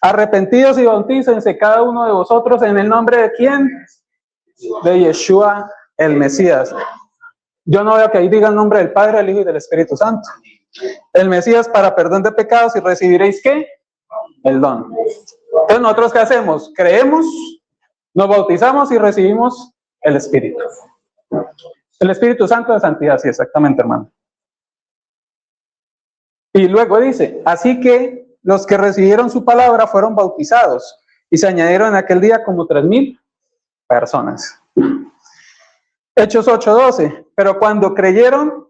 arrepentidos y bautícense cada uno de vosotros en el nombre de ¿quién? De Yeshua el Mesías. Yo no veo que ahí diga el nombre del Padre, del Hijo y del Espíritu Santo. El Mesías para perdón de pecados y recibiréis ¿qué? El don. Entonces nosotros ¿qué hacemos? Creemos, nos bautizamos y recibimos el Espíritu. El Espíritu Santo de santidad, sí, exactamente, hermano. Y luego dice, así que los que recibieron su palabra fueron bautizados y se añadieron en aquel día como 3,000 personas. Hechos 8:12, pero cuando creyeron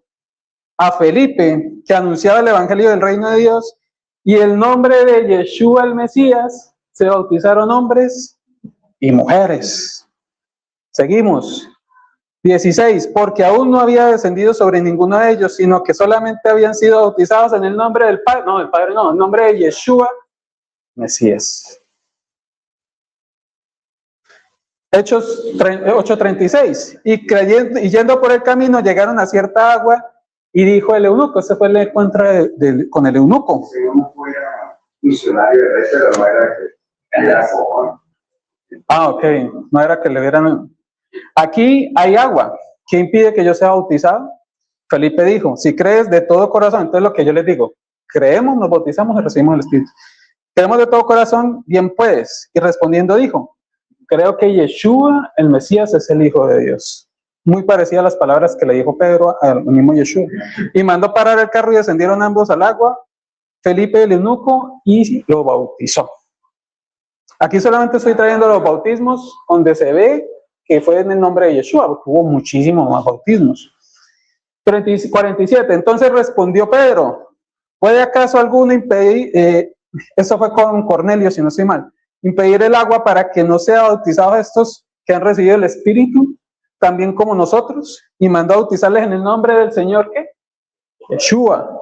a Felipe, que anunciaba el evangelio del reino de Dios, y el nombre de Yeshua el Mesías, se bautizaron hombres y mujeres. Seguimos. 16, porque aún no había descendido sobre ninguno de ellos, sino que solamente habían sido bautizados en el nombre del Padre, no, del Padre no, en nombre de Yeshua, Mesías. Hechos 8:36, y yendo por el camino llegaron a cierta agua, y dijo el eunuco, ese fue el encuentro con el eunuco. El eunuco era misionario de rey, pero no era que era cojón. Ah, ok, no era que le vieran. Aquí hay agua, ¿qué impide que yo sea bautizado? Felipe dijo, si crees de todo corazón, entonces lo que yo les digo, creemos, nos bautizamos y recibimos el Espíritu. Creemos de todo corazón, bien puedes. Y respondiendo dijo, creo que Yeshua, el Mesías, es el Hijo de Dios. Muy parecida a las palabras que le dijo Pedro al mismo Yeshua. Y mandó parar el carro y descendieron ambos al agua, Felipe el eunuco, y lo bautizó. Aquí solamente estoy trayendo los bautismos donde se ve que fue en el nombre de Yeshua, porque hubo muchísimos más bautismos. 47. Entonces respondió Pedro, ¿puede acaso alguno impedir, eso fue con Cornelio, si no estoy mal, impedir el agua para que no sea bautizados estos que han recibido el Espíritu, también como nosotros? Y mandó a bautizarles en el nombre del Señor, ¿qué? Yeshua.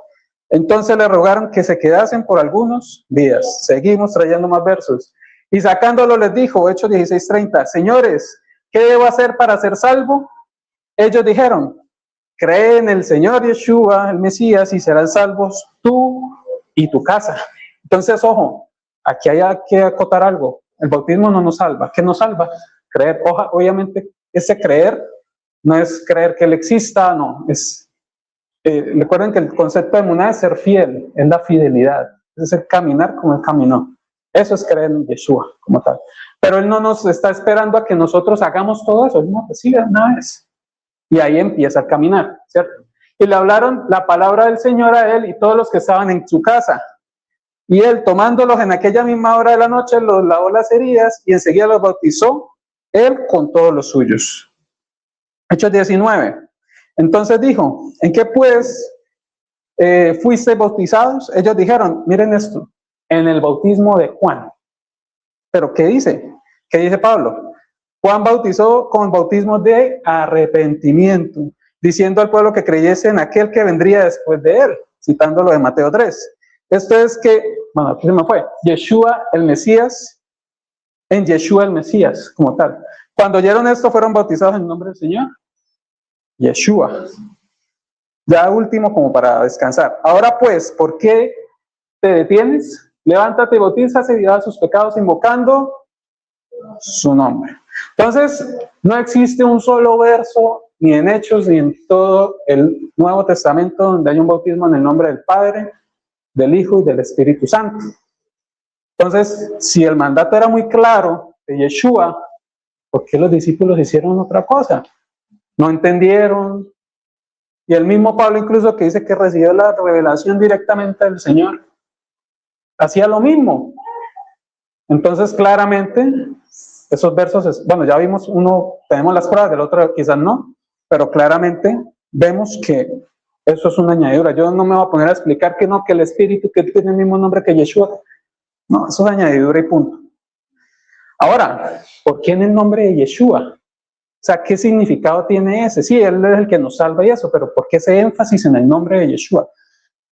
Entonces le rogaron que se quedasen por algunos días. Seguimos trayendo más versos. Y sacándolo les dijo, Hechos 16:30, señores, ¿qué debo hacer para ser salvo? Ellos dijeron, cree en el Señor Yeshua, el Mesías, y serán salvos tú y tu casa. Entonces, ojo, aquí hay que acotar algo. El bautismo no nos salva. ¿Qué nos salva? Creer. Obviamente, ese creer no es creer que Él exista, no. Recuerden que el concepto de emuná es ser fiel, es la fidelidad. Es el caminar como Él caminó. Eso es creer en Yeshua como tal. Pero Él no nos está esperando a que nosotros hagamos todo eso. Él nos recibe una vez. Y ahí empieza a caminar, ¿cierto? Y le hablaron la palabra del Señor a él y todos los que estaban en su casa. Y él, tomándolos en aquella misma hora de la noche, los lavó las heridas y enseguida los bautizó, él con todos los suyos. Hechos 19. Entonces dijo, ¿en qué pues fuisteis bautizados? Ellos dijeron, miren esto, en el bautismo de Juan. ¿Pero qué dice? ¿Qué dice Pablo? Juan bautizó con bautismo de arrepentimiento, diciendo al pueblo que creyese en aquel que vendría después de él, citándolo de Mateo 3. Esto es que, bueno, aquí se me fue, Yeshua el Mesías, en Yeshua el Mesías, como tal. Cuando oyeron esto, fueron bautizados en el nombre del Señor, Yeshua. Ya último, como para descansar. Ahora pues, ¿por qué te detienes? Levántate y bautízate y da sus pecados invocando su nombre. Entonces, no existe un solo verso, ni en Hechos, ni en todo el Nuevo Testamento, donde hay un bautismo en el nombre del Padre, del Hijo y del Espíritu Santo. Entonces, si el mandato era muy claro de Yeshua, ¿por qué los discípulos hicieron otra cosa? No entendieron. Y el mismo Pablo, incluso, que dice que recibió la revelación directamente del Señor, hacía lo mismo. Entonces, claramente, esos versos, bueno, ya vimos uno, tenemos las pruebas, del otro quizás no, pero claramente vemos que eso es una añadidura. Yo no me voy a poner a explicar que no, que el Espíritu, que tiene el mismo nombre que Yeshua. No, eso es añadidura y punto. Ahora, ¿por qué en el nombre de Yeshua? O sea, ¿qué significado tiene ese? Sí, Él es el que nos salva y eso, pero ¿por qué ese énfasis en el nombre de Yeshua?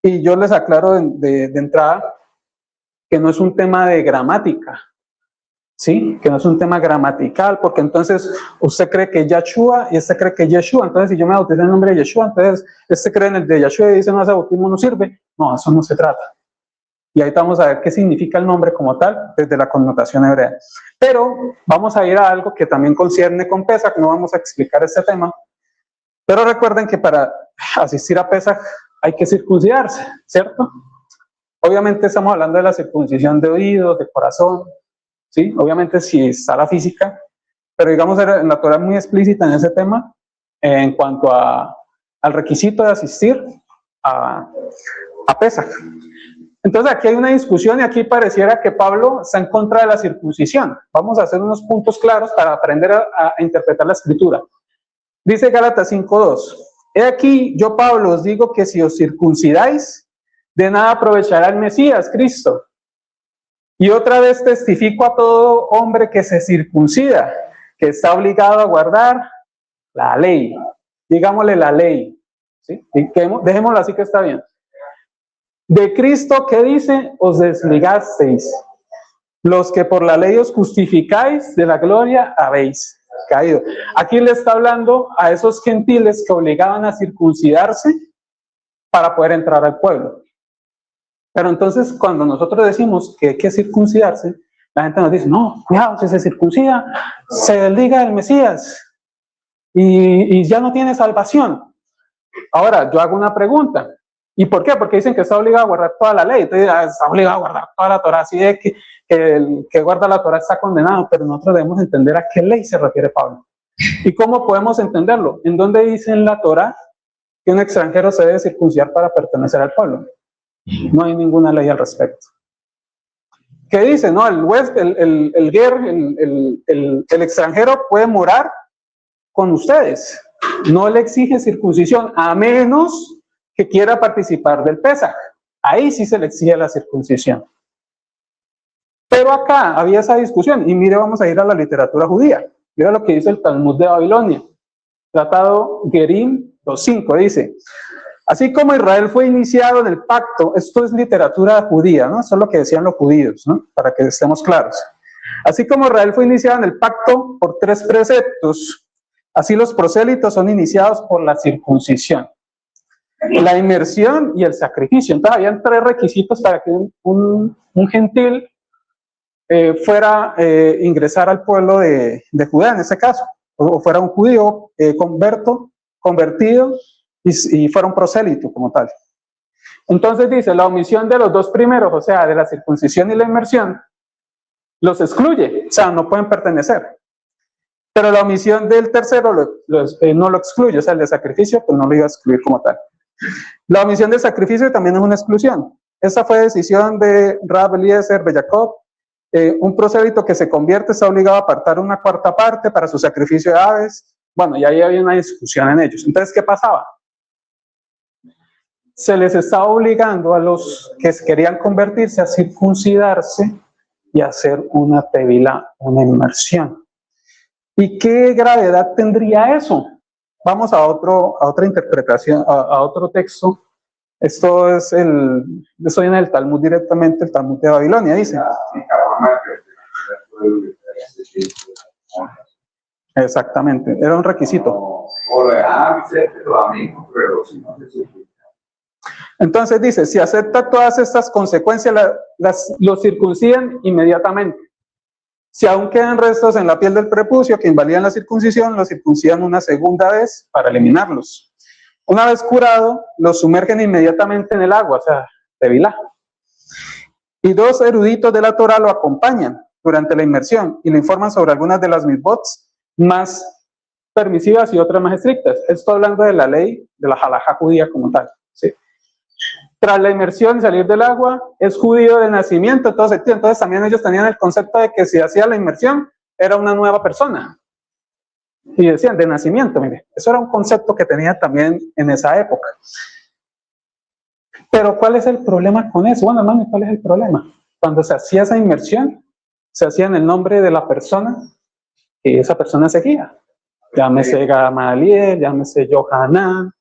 Y yo les aclaro de entrada que no es un tema de gramática, ¿sí? Que no es un tema gramatical, porque entonces usted cree que Yeshua y este cree que Yeshua. Entonces, si yo me bautizo en el nombre de Yeshua, entonces este cree en el de Yeshua y dice, no, ese bautismo no sirve. No, eso no se trata. Y ahí vamos a ver qué significa el nombre como tal, desde la connotación hebrea. Pero vamos a ir a algo que también concierne con Pesach, no vamos a explicar este tema. Pero recuerden que para asistir a Pesach hay que circuncidarse, ¿cierto? Obviamente estamos hablando de la circuncisión de oídos, de corazón, ¿sí? Obviamente si está la física, pero digamos en la Torah muy explícita en ese tema, en cuanto al requisito de asistir a Pesach. Entonces aquí hay una discusión y aquí pareciera que Pablo está en contra de la circuncisión. Vamos a hacer unos puntos claros para aprender a interpretar la escritura. Dice Gálatas 5:2. He aquí, yo Pablo os digo que si os circuncidáis, de nada aprovechará el Mesías, Cristo. Y otra vez testifico a todo hombre que se circuncida, que está obligado a guardar La ley. Digámosle la ley. ¿Sí? Dejémoslo así que está bien. De Cristo, ¿qué dice? Os desligasteis. Los que por la ley os justificáis, de la gloria habéis caído. Aquí le está hablando a esos gentiles que obligaban a circuncidarse para poder entrar al pueblo. Pero entonces, cuando nosotros decimos que hay que circuncidarse, la gente nos dice, no, cuidado, si se circuncida, se desliga del Mesías y ya no tiene salvación. Ahora, yo hago una pregunta. ¿Y por qué? Porque dicen que está obligado a guardar toda la ley. Entonces, está obligado a guardar toda la Torá. Así es que el que guarda la Torá está condenado, pero nosotros debemos entender a qué ley se refiere Pablo. ¿Y cómo podemos entenderlo? ¿En dónde dice en la Torá que un extranjero se debe circuncidar para pertenecer al pueblo? No hay ninguna ley al respecto. ¿Qué dice? No, el extranjero puede morar con ustedes. No le exige circuncisión, a menos que quiera participar del Pesaj. Ahí sí se le exige la circuncisión. Pero acá había esa discusión. Y mire, vamos a ir a la literatura judía. Mira lo que dice el Talmud de Babilonia. Tratado Gerim 2.5 dice: así como Israel fue iniciado en el pacto, esto es literatura judía, ¿no? Eso es lo que decían los judíos, ¿no? Para que estemos claros. Así como Israel fue iniciado en el pacto por 3 preceptos, así los prosélitos son iniciados por la circuncisión, la inmersión y el sacrificio. Entonces habían 3 requisitos para que un gentil fuera ingresar al pueblo de Judá, en ese caso, o fuera un judío convertido y fuera un prosélito como tal. Entonces dice, la omisión de los 2 primeros, o sea, de la circuncisión y la inmersión, los excluye, o sea, no pueden pertenecer. Pero la omisión del tercero no lo excluye, o sea, el de sacrificio, pues no lo iba a excluir como tal. La omisión del sacrificio también es una exclusión. Esa fue decisión de Rab Eliezer ben Jacob. Un prosélito que se convierte está obligado a apartar una 4ª parte para su sacrificio de aves. Bueno, y ahí había una discusión en ellos. Entonces, ¿qué pasaba? Se les estaba obligando a los que querían convertirse a circuncidarse y a hacer una tevilá, una inmersión. ¿Y qué gravedad tendría eso? Vamos a otra interpretación, a otro texto. Esto viene del Talmud directamente, el Talmud de Babilonia, dice. Exactamente, era un requisito. Entonces dice, si acepta todas estas consecuencias, los circuncidan inmediatamente. Si aún quedan restos en la piel del prepucio que invalidan la circuncisión, los circuncidan una 2ª vez para eliminarlos. Una vez curado, los sumergen inmediatamente en el agua, o sea, tevilá. Y 2 eruditos de la Torá lo acompañan durante la inmersión y le informan sobre algunas de las mitzvots más permisivas y otras más estrictas. Esto hablando de la ley de la halajá judía como tal. ¿Sí? Tras la inmersión y salir del agua, es judío de nacimiento, entonces también ellos tenían el concepto de que si hacía la inmersión, era una nueva persona. Y decían, de nacimiento, mire, eso era un concepto que tenía también en esa época. Pero ¿cuál es el problema con eso? Bueno, hermano, ¿cuál es el problema? Cuando se hacía esa inmersión, se hacía en el nombre de la persona que esa persona seguía. Llámese Gamaliel, llámese Yohanan.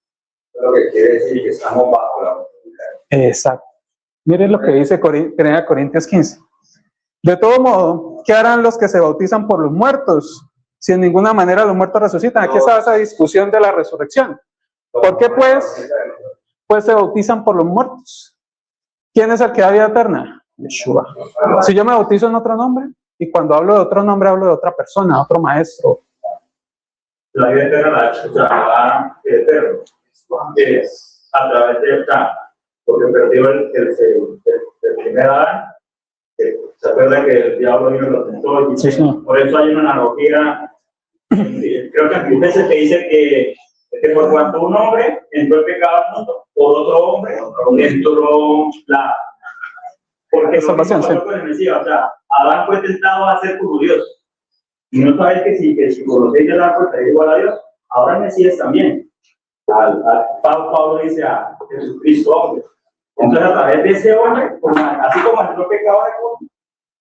Lo que quiere decir que estamos bajo la autoridad. Exacto. Miren lo que dice 1 Corintios 15. De todo modo, ¿qué harán los que se bautizan por los muertos? Si en ninguna manera los muertos resucitan. Aquí estaba esa discusión de la resurrección. ¿Por qué pues se bautizan por los muertos? ¿Quién es el que da vida eterna? Yeshua. Si yo me bautizo en otro nombre, y cuando hablo de otro nombre hablo de otra persona, otro maestro. La vida eterna la eterno es a través de esta, porque perdió el primer Adán. ¿Se acuerda que el diablo vino y lo tentó? Sí, sí. Por eso hay una analogía, creo que aquí veces que dice que por cuanto un hombre entró el pecado al mundo, por otro hombre entró la... Porque lo mismo pasó con el Mesías, o sea, Adán fue tentado a ser como Dios. Y no sabes que si conocéis el árbol seréis igual a Dios, ahora el Mesías también. Pablo dice a Jesucristo hombre. Entonces a través de ese hombre, así como entró el pecado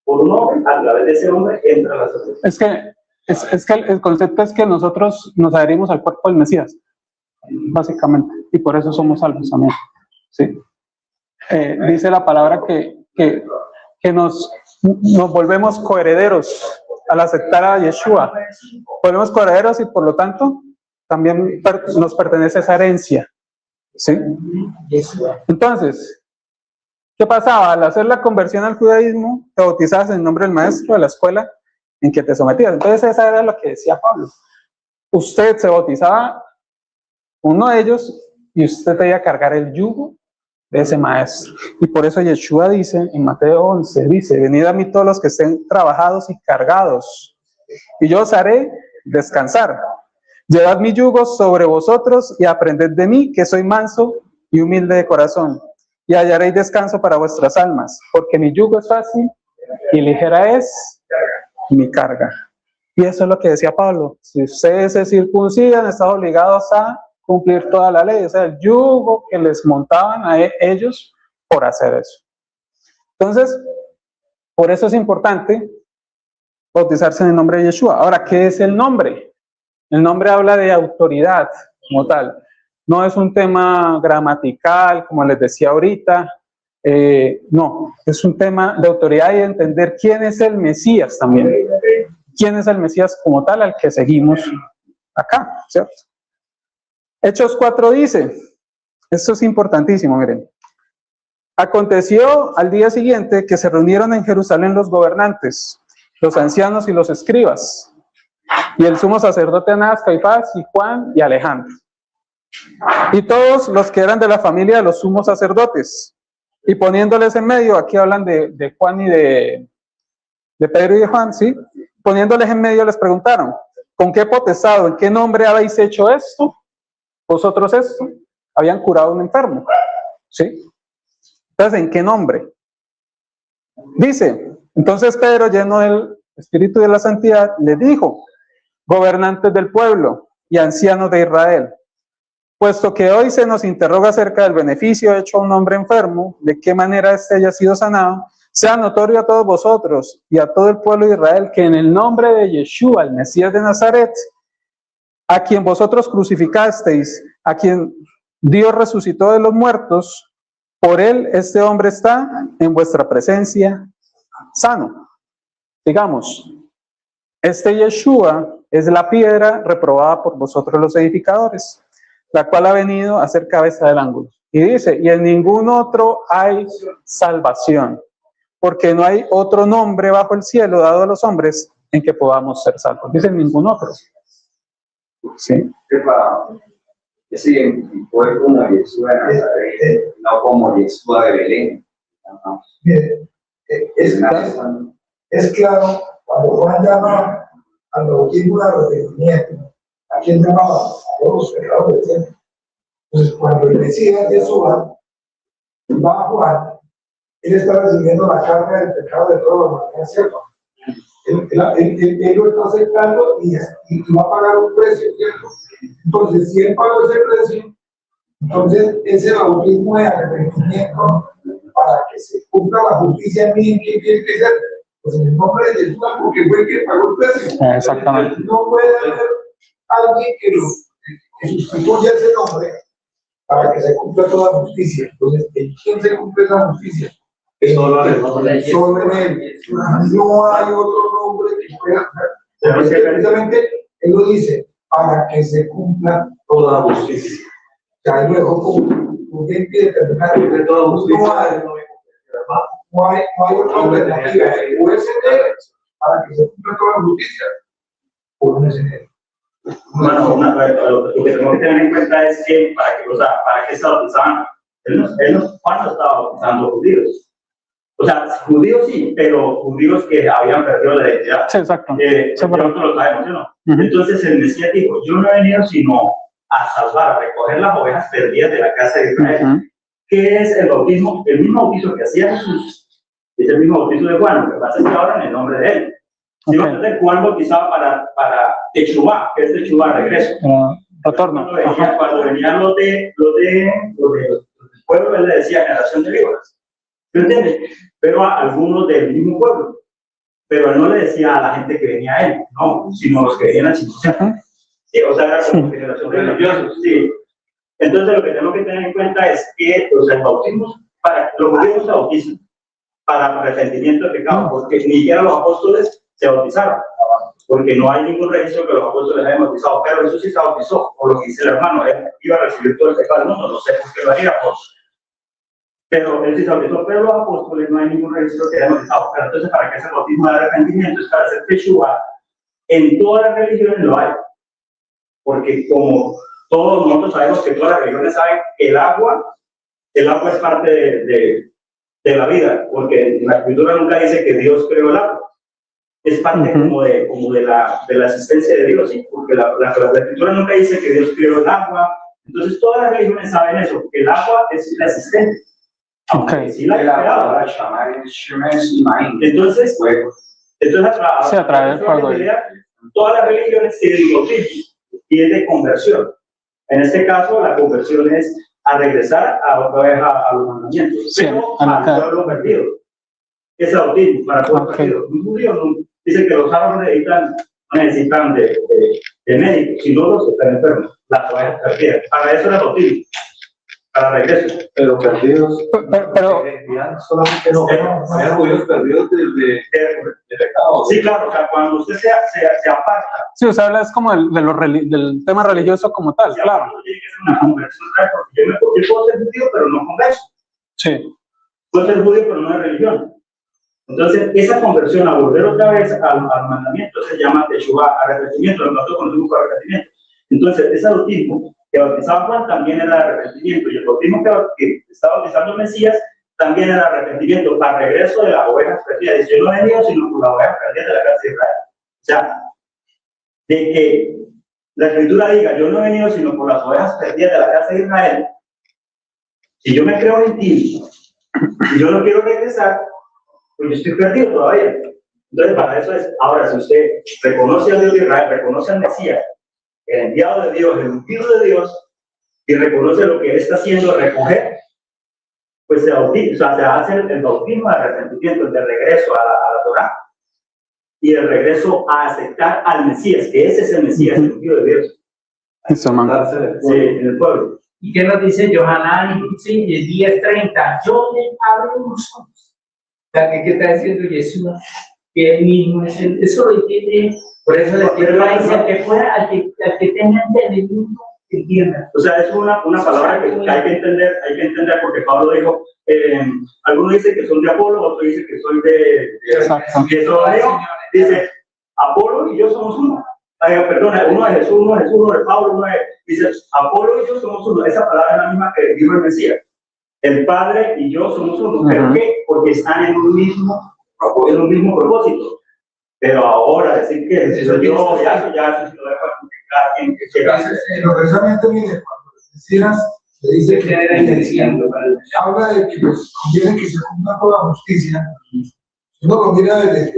por un hombre, a través de ese hombre entra la salvación. Es que es que el concepto es que nosotros nos adherimos al cuerpo del Mesías, básicamente, y por eso somos salvos también. ¿Sí? Dice la palabra que nos volvemos coherederos al aceptar a Yeshua. Volvemos coherederos y por lo tanto también nos pertenece esa herencia. ¿Sí? Entonces, ¿qué pasaba? Al hacer la conversión al judaísmo, te bautizabas en el nombre del maestro de la escuela en que te sometías. Entonces, esa era lo que decía Pablo. Usted se bautizaba uno de ellos y usted debía cargar el yugo de ese maestro. Y por eso Yeshua dice en Mateo 11, dice, venid a mí todos los que estén trabajados y cargados, y yo os haré descansar. Llevad mi yugo sobre vosotros y aprended de mí, que soy manso y humilde de corazón, y hallaréis descanso para vuestras almas, porque mi yugo es fácil y ligera es mi carga. Y eso es lo que decía Pablo. Si ustedes se circuncidan, están obligados a cumplir toda la ley, o sea, el yugo que les montaban a ellos por hacer eso. Entonces, por eso es importante bautizarse en el nombre de Yeshua. Ahora, ¿qué es el nombre? El nombre habla de autoridad como tal. No es un tema gramatical, como les decía ahorita. No, es un tema de autoridad y de entender quién es el Mesías también. ¿Quién es el Mesías como tal al que seguimos acá? ¿Cierto? Hechos 4 dice, esto es importantísimo, miren. Aconteció al día siguiente que se reunieron en Jerusalén los gobernantes, los ancianos y los escribas, y el sumo sacerdote Anás, Caifás y Juan y Alejandro, y todos los que eran de la familia de los sumos sacerdotes, y poniéndoles en medio, aquí hablan de Juan y de Pedro y de Juan, ¿sí? Poniéndoles en medio les preguntaron, ¿con qué potestad o en qué nombre habéis hecho esto? Vosotros esto, habían curado a un enfermo, ¿sí? Entonces, ¿en qué nombre? Dice, entonces Pedro, lleno del Espíritu de la Santidad, le dijo, gobernantes del pueblo y ancianos de Israel, puesto que hoy se nos interroga acerca del beneficio hecho a un hombre enfermo, de qué manera éste haya sido sanado, sea notorio a todos vosotros y a todo el pueblo de Israel que en el nombre de Yeshua, el Mesías de Nazaret, a quien vosotros crucificasteis, a quien Dios resucitó de los muertos, por él este hombre está en vuestra presencia sano. Digamos, este Yeshua es la piedra reprobada por vosotros los edificadores, la cual ha venido a ser cabeza del ángulo. Y dice, y en ningún otro hay salvación, porque no hay otro nombre bajo el cielo dado a los hombres en que podamos ser salvos. Dice, en ningún otro. Sí. Se identificó como Yeshua de Nazaret, no como Yeshua de Belén. No. Es claro, cuando Juan llama al bautismo de arrepentimiento, ¿a quién llamaba? A todos los pecadores del tiempo. Entonces, cuando el Mesías Yeshua va a Juan, él está recibiendo la carga del pecado de todos los humanidad, ¿cierto? Él lo está aceptando y va a pagar un precio, ¿cierto? Entonces, si él pagó ese precio, entonces ese bautismo de arrepentimiento para que se cumpla la justicia en mí, ¿qué tiene que ser? Pues en el nombre de Jesús, porque fue el que pagó el precio. Exactamente. No puede haber alguien que sustituya ese nombre para que se cumpla toda la justicia. Entonces, ¿en quién se cumple la justicia? Solo en él. No hay otro nombre que pueda hacer. Precisamente, él lo dice, para que se cumpla toda la justicia. O sea, él lo dejó como gente determinada de toda justicia. No hay otra alternativa. O es en él, para que se cumpla toda la justicia, o no es en él. Bueno, lo que tenemos que tener en cuenta es que para que se bautizaban, Juan no estaba bautizando judíos. O sea, judíos sí, pero judíos que habían perdido la identidad. Sí, exacto. Nosotros lo sabemos, ¿no? Entonces el Mesías dijo, yo no he venido sino a salvar, a recoger las ovejas perdidas de la casa de Israel. ¿Qué es el bautismo? El mismo bautizo que hacía Jesús, es el mismo bautizo de Juan, lo que pasa es que ahora en el nombre de él. Entonces Juan bautizaba para Techubá, que es Techubá, regreso. Retorno. Cuando venían los del pueblo, él le decía generación de víboras. ¿Me entiendes? Pero a algunos del mismo pueblo. pero él no le decía a la gente que venía a él, no, sino a los que venían a chismosear. Sí, o sea, era como generación religiosa, sí. Entonces, lo que tenemos que tener en cuenta es que, o sea, el bautismo, para los judíos se bautizan para arrepentimiento de pecado, porque ni siquiera los apóstoles se bautizaron, porque no hay ningún registro que los apóstoles hayan bautizado, pero Jesús sí se bautizó, por lo que dice el hermano, él iba a recibir todo el pecado del mundo, no sé por qué lo haría, pero él sí se bautizó, pero los apóstoles no hay ningún registro que hayan bautizado. Pero entonces, para que ese bautismo de arrepentimiento es para hacer Teshuvá, en todas las religiones lo hay, porque como todos nosotros sabemos que todas las religiones saben que el agua es parte de la vida, porque la escritura nunca dice que Dios creó el agua, es parte como de la existencia de Dios, ¿sí? Porque la escritura nunca dice que Dios creó el agua. Entonces todas las religiones saben eso, que el agua es la existente, aunque sí la ha creado. Entonces a través del fuego. Todas las religiones tienen bautismo y es de conversión. En este caso, la conversión es a regresar otra vez a los mandamientos, sí, pero al pueblo perdido. Es bautismo para el pueblo perdido. Un judío no, dice que los árboles necesitan de médicos, si no los están enfermos, las ovejas perdidas. Para eso era el bautismo, para regreso. Pero perdidos, pero solamente no, eran judíos perdidos de pecado. Sí, claro, o sea, cuando usted se aparta. Sí, o sea, hablas como del tema religioso como tal, Sí, claro. Tiene que ser una conversión, porque yo puedo ser judío, pero no converso. Sí. Puedo ser judío, pero no de religión. Entonces, esa conversión a volver otra vez al mandamiento se llama Teshuvá, arrepentimiento, lo que nosotros conocemos como arrepentimiento. Entonces, ese bautismo que bautizaba Juan también era arrepentimiento, y el bautismo que estaba bautizando el Mesías también era arrepentimiento para regreso de las ovejas perdidas. Dice, yo no he venido sino por las ovejas perdidas de la casa de Israel. O sea, de que la escritura diga, yo no he venido sino por las ovejas perdidas de la casa de Israel. Si yo me creo en ti y yo no quiero regresar, pues yo estoy perdido todavía. Entonces, para eso es, ahora, si usted reconoce al Dios de Israel, reconoce al Mesías, el enviado de Dios, el ungido de Dios, y reconoce lo que él está haciendo, recoger, pues se bautiza, o sea, se hace el bautismo de arrepentimiento, el de regreso a la Torá, y el regreso a aceptar al Mesías, que ese es el Mesías, el ungido de Dios. Eso, man. Sí, en el pueblo. ¿Y qué nos dice Yohanan 10:30? Yo le abro los ojos. O sea, ¿qué está diciendo Jesús? Que él mismo es el, eso lo entiende. Por eso la escritura dice al que tenga entendimiento, que entienda. O sea, es una palabra que hay que entender, porque Pablo dijo, algunos dicen que son de Apolo, otros dicen que soy de Sodio. Dice, Apolo y yo somos uno. Perdona, uno de Jesús, uno de Pablo, dice, Apolo y yo somos uno. Esa palabra es la misma que dijo el Mesías. El Padre y yo somos uno. ¿Pero qué? Porque están en un mismo propósito. Pero ahora decir que yo ya se lo dejo a quien que quiera. Pero precisamente, mire, cuando les Mesías le dice que habla de que pues, conviene que se cumpla toda la justicia. Si uno lo mira desde el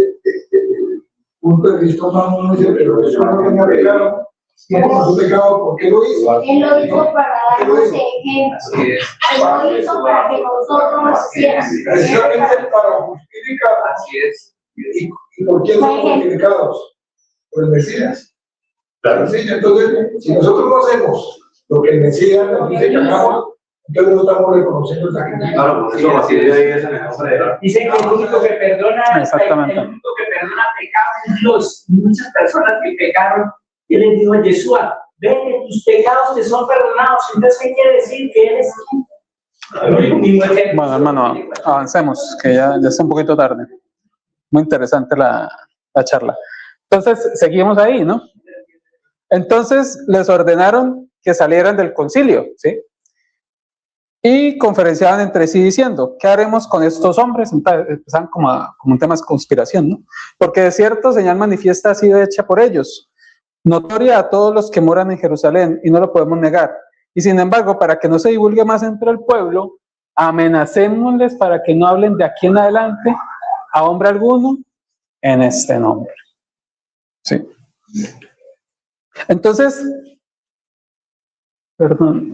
punto de vista humano, uno dice, pero eso no tenía pecado. No cometió pecado, ¿por qué lo hizo? Él lo hizo para darnos ejemplo. Él lo hizo para que nosotros hiciéramos. Precisamente para justificar. Así es. ¿Y por qué somos justificados? Por el Mesías. Claro. Sí, entonces, si nosotros no hacemos lo que el Mesías nos dice que hagamos, entonces no estamos reconociendo el sacrificio. Claro, por eso así de ahí es el nombre de Dicen que el único que perdona, Exactamente. el único que perdona pecados es Dios. Muchas personas que pecaron, y él les dijo a Yeshua, ven que tus pecados te son perdonados. Entonces, ¿qué quiere decir? Que él es Bueno, hermano, avancemos, que ya es un poquito tarde. Muy interesante la charla. Entonces, seguimos ahí, ¿no? Entonces, les ordenaron que salieran del concilio, ¿sí? Y conferenciaban entre sí diciendo, ¿qué haremos con estos hombres? Empezaban como un tema de conspiración, ¿no? Porque de cierto, señal manifiesta ha sido hecha por ellos, notoria a todos los que moran en Jerusalén, y no lo podemos negar. Y sin embargo, para que no se divulgue más entre el pueblo, amenacémosles para que no hablen de aquí en adelante a hombre alguno en este nombre. Sí. Entonces, perdón,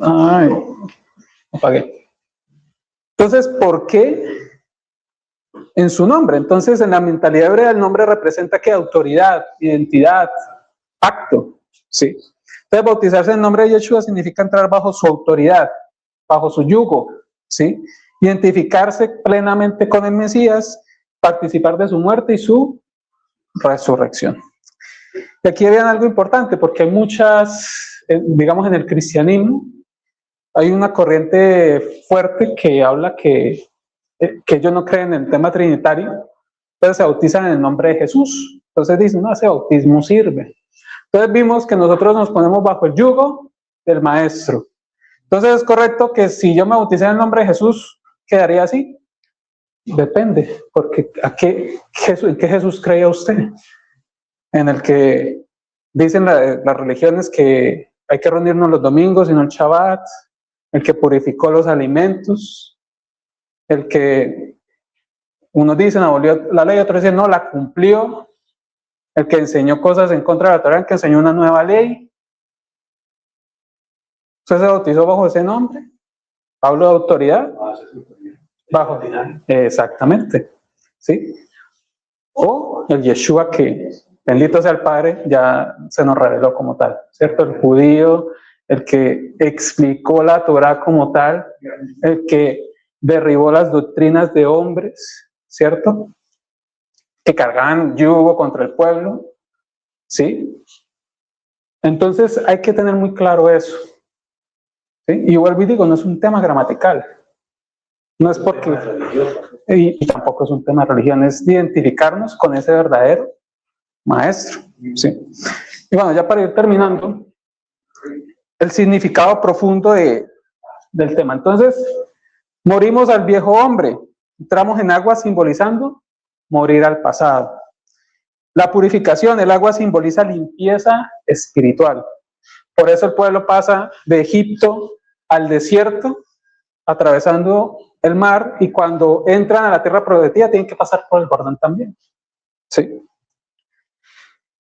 apagué. Entonces, ¿por qué en su nombre. Entonces, en la mentalidad hebrea, el nombre representa ¿qué? Autoridad, identidad, pacto, ¿sí? Entonces, bautizarse en nombre de Yeshua significa entrar bajo su autoridad, bajo su yugo, ¿sí? Identificarse plenamente con el Mesías, participar de su muerte y su resurrección. Y aquí vean algo importante, porque hay muchas, digamos en el cristianismo, hay una corriente fuerte que habla que ellos no creen en el tema trinitario, pero se bautizan en el nombre de Jesús. Entonces dicen, no, ese bautismo sirve. Entonces vimos que nosotros nos ponemos bajo el yugo del maestro. Entonces es correcto que si yo me bauticé en el nombre de Jesús, ¿quedaría así? Depende, porque ¿en qué Jesús creía usted? En el que dicen las religiones que hay que reunirnos los domingos y no el Shabbat, el que purificó los alimentos, el que unos dicen abolió la ley, otros dicen no, la cumplió, el que enseñó cosas en contra de la Torá, el que enseñó una nueva ley. ¿Usted se bautizó bajo ese nombre? ¿Hablo de autoridad? Bajo. Exactamente. ¿Sí? O el Yeshua que, bendito sea el Padre, ya se nos reveló como tal, ¿cierto? El judío, el que explicó la Torá como tal, el que derribó las doctrinas de hombres, ¿cierto? Que cargaban yugo contra el pueblo, ¿sí? Entonces hay que tener muy claro eso, ¿sí? Y vuelvo y digo, no es un tema gramatical, no es porque, y tampoco es un tema de religión, es identificarnos con ese verdadero maestro, ¿sí? Y bueno, ya para ir terminando, el significado profundo del tema. Entonces, morimos al viejo hombre, entramos en agua simbolizando morir al pasado. La purificación, el agua simboliza limpieza espiritual. Por eso el pueblo pasa de Egipto al desierto, atravesando el mar, y cuando entran a la tierra prometida tienen que pasar por el Jordán también. ¿Sí?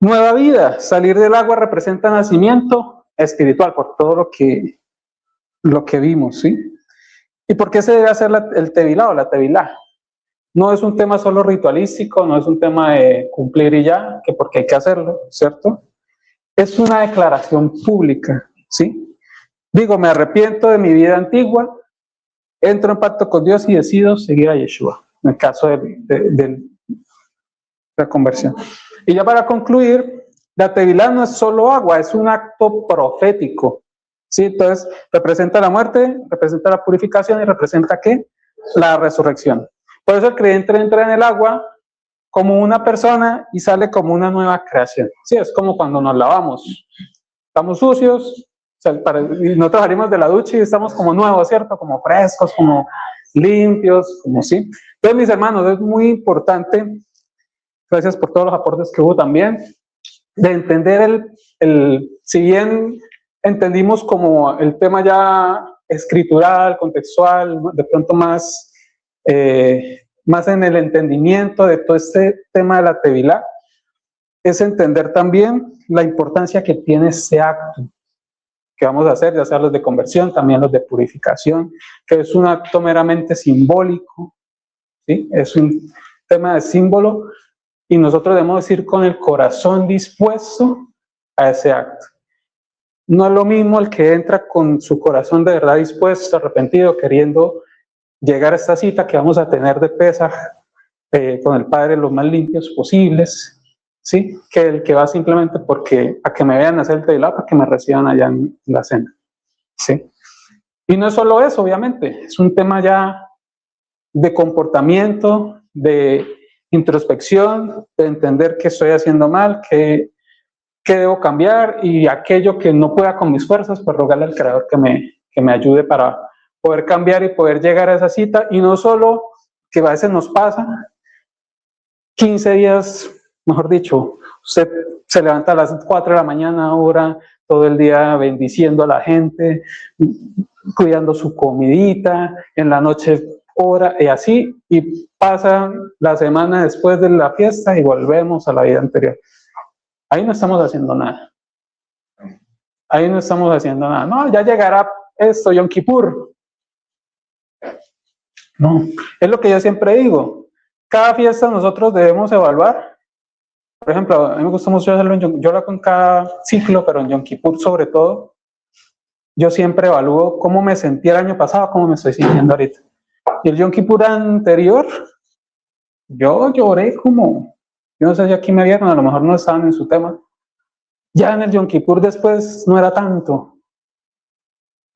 Nueva vida, salir del agua representa nacimiento espiritual, por todo lo que vimos, ¿sí? ¿Y por qué se debe hacer el tevilá o la tevilá? No es un tema solo ritualístico, no es un tema de cumplir y ya, que porque hay que hacerlo, ¿cierto? Es una declaración pública, ¿sí? Digo, me arrepiento de mi vida antigua, entro en pacto con Dios y decido seguir a Yeshua, en el caso de la conversión. Y ya para concluir, la tevilá no es solo agua, es un acto profético, ¿sí? Entonces, representa la muerte, representa la purificación y representa ¿qué? La resurrección. Por eso el creyente entra en el agua como una persona y sale como una nueva creación. Sí, es como cuando nos lavamos. Estamos sucios, y nosotros salimos de la ducha y estamos como nuevos, ¿cierto? Como frescos, como limpios, como sí. Entonces, mis hermanos, es muy importante, gracias por todos los aportes que hubo también, de entender si bien entendimos como el tema ya escritural, contextual, de pronto más en el entendimiento de todo este tema de la tevilá, es entender también la importancia que tiene ese acto que vamos a hacer, ya sea los de conversión, también los de purificación, que es un acto meramente simbólico, ¿sí? Es un tema de símbolo, y nosotros debemos ir con el corazón dispuesto a ese acto. No es lo mismo el que entra con su corazón de verdad dispuesto, arrepentido, queriendo llegar a esta cita que vamos a tener de Pesaj con el Padre los más limpios posibles, ¿sí? Que el que va simplemente porque a que me vean hacer el tevilá, para que me reciban allá en la cena, ¿sí? Y no es solo eso, obviamente, es un tema ya de comportamiento, de introspección, de entender qué estoy haciendo mal, qué debo cambiar, y aquello que no pueda con mis fuerzas, pues rogarle al Creador que me ayude para poder cambiar y poder llegar a esa cita. Y no solo que a veces nos pasa 15 días, mejor dicho, usted se levanta a las 4 de la mañana, ora todo el día bendiciendo a la gente, cuidando su comidita, en la noche ora, y así, y pasa la semana después de la fiesta y volvemos a la vida anterior. Ahí no estamos haciendo nada. Ahí no estamos haciendo nada. No, ya llegará esto, Yom Kippur. No, es lo que yo siempre digo. cada fiesta nosotros debemos evaluar. Por ejemplo, a mí me gusta mucho hacerlo yo lo hago en cada ciclo, pero en Yom Kippur sobre todo, yo siempre evalúo cómo me sentí el año pasado, cómo me estoy sintiendo ahorita. Y el Yom Kippur anterior, yo lloré como, yo no sé si aquí me vieron, a lo mejor no estaban en su tema. Ya en el Yom Kippur después no era tanto.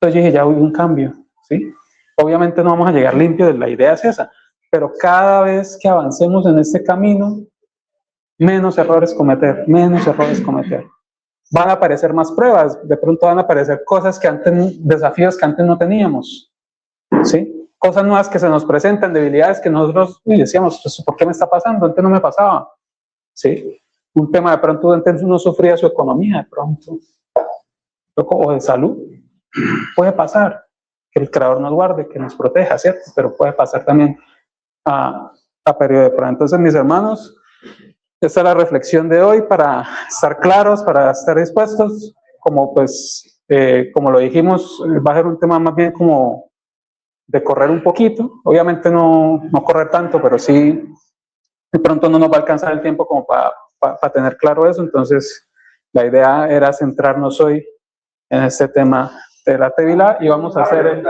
Entonces yo dije, ya hubo un cambio, ¿sí? Obviamente no vamos a llegar limpios, la idea es esa, pero cada vez que avancemos en este camino, menos errores cometer. Van a aparecer más pruebas, de pronto van a aparecer cosas que antes, desafíos que antes no teníamos, ¿sí? Cosas nuevas que se nos presentan, debilidades que nosotros decíamos, pues, ¿por qué me está pasando? Antes no me pasaba, ¿sí? Un tema de pronto antes uno sufría su economía, de pronto, o de salud, puede pasar, que el Creador nos guarde, que nos proteja, ¿cierto? Pero puede pasar también a periodo de prueba. Entonces, mis hermanos, esta es la reflexión de hoy para estar claros, para estar dispuestos, como pues, como lo dijimos, va a ser un tema más bien como de correr un poquito, obviamente no correr tanto, pero sí, de pronto no nos va a alcanzar el tiempo como para tener claro eso. Entonces, la idea era centrarnos hoy en este tema de la Tevilá y vamos a hacer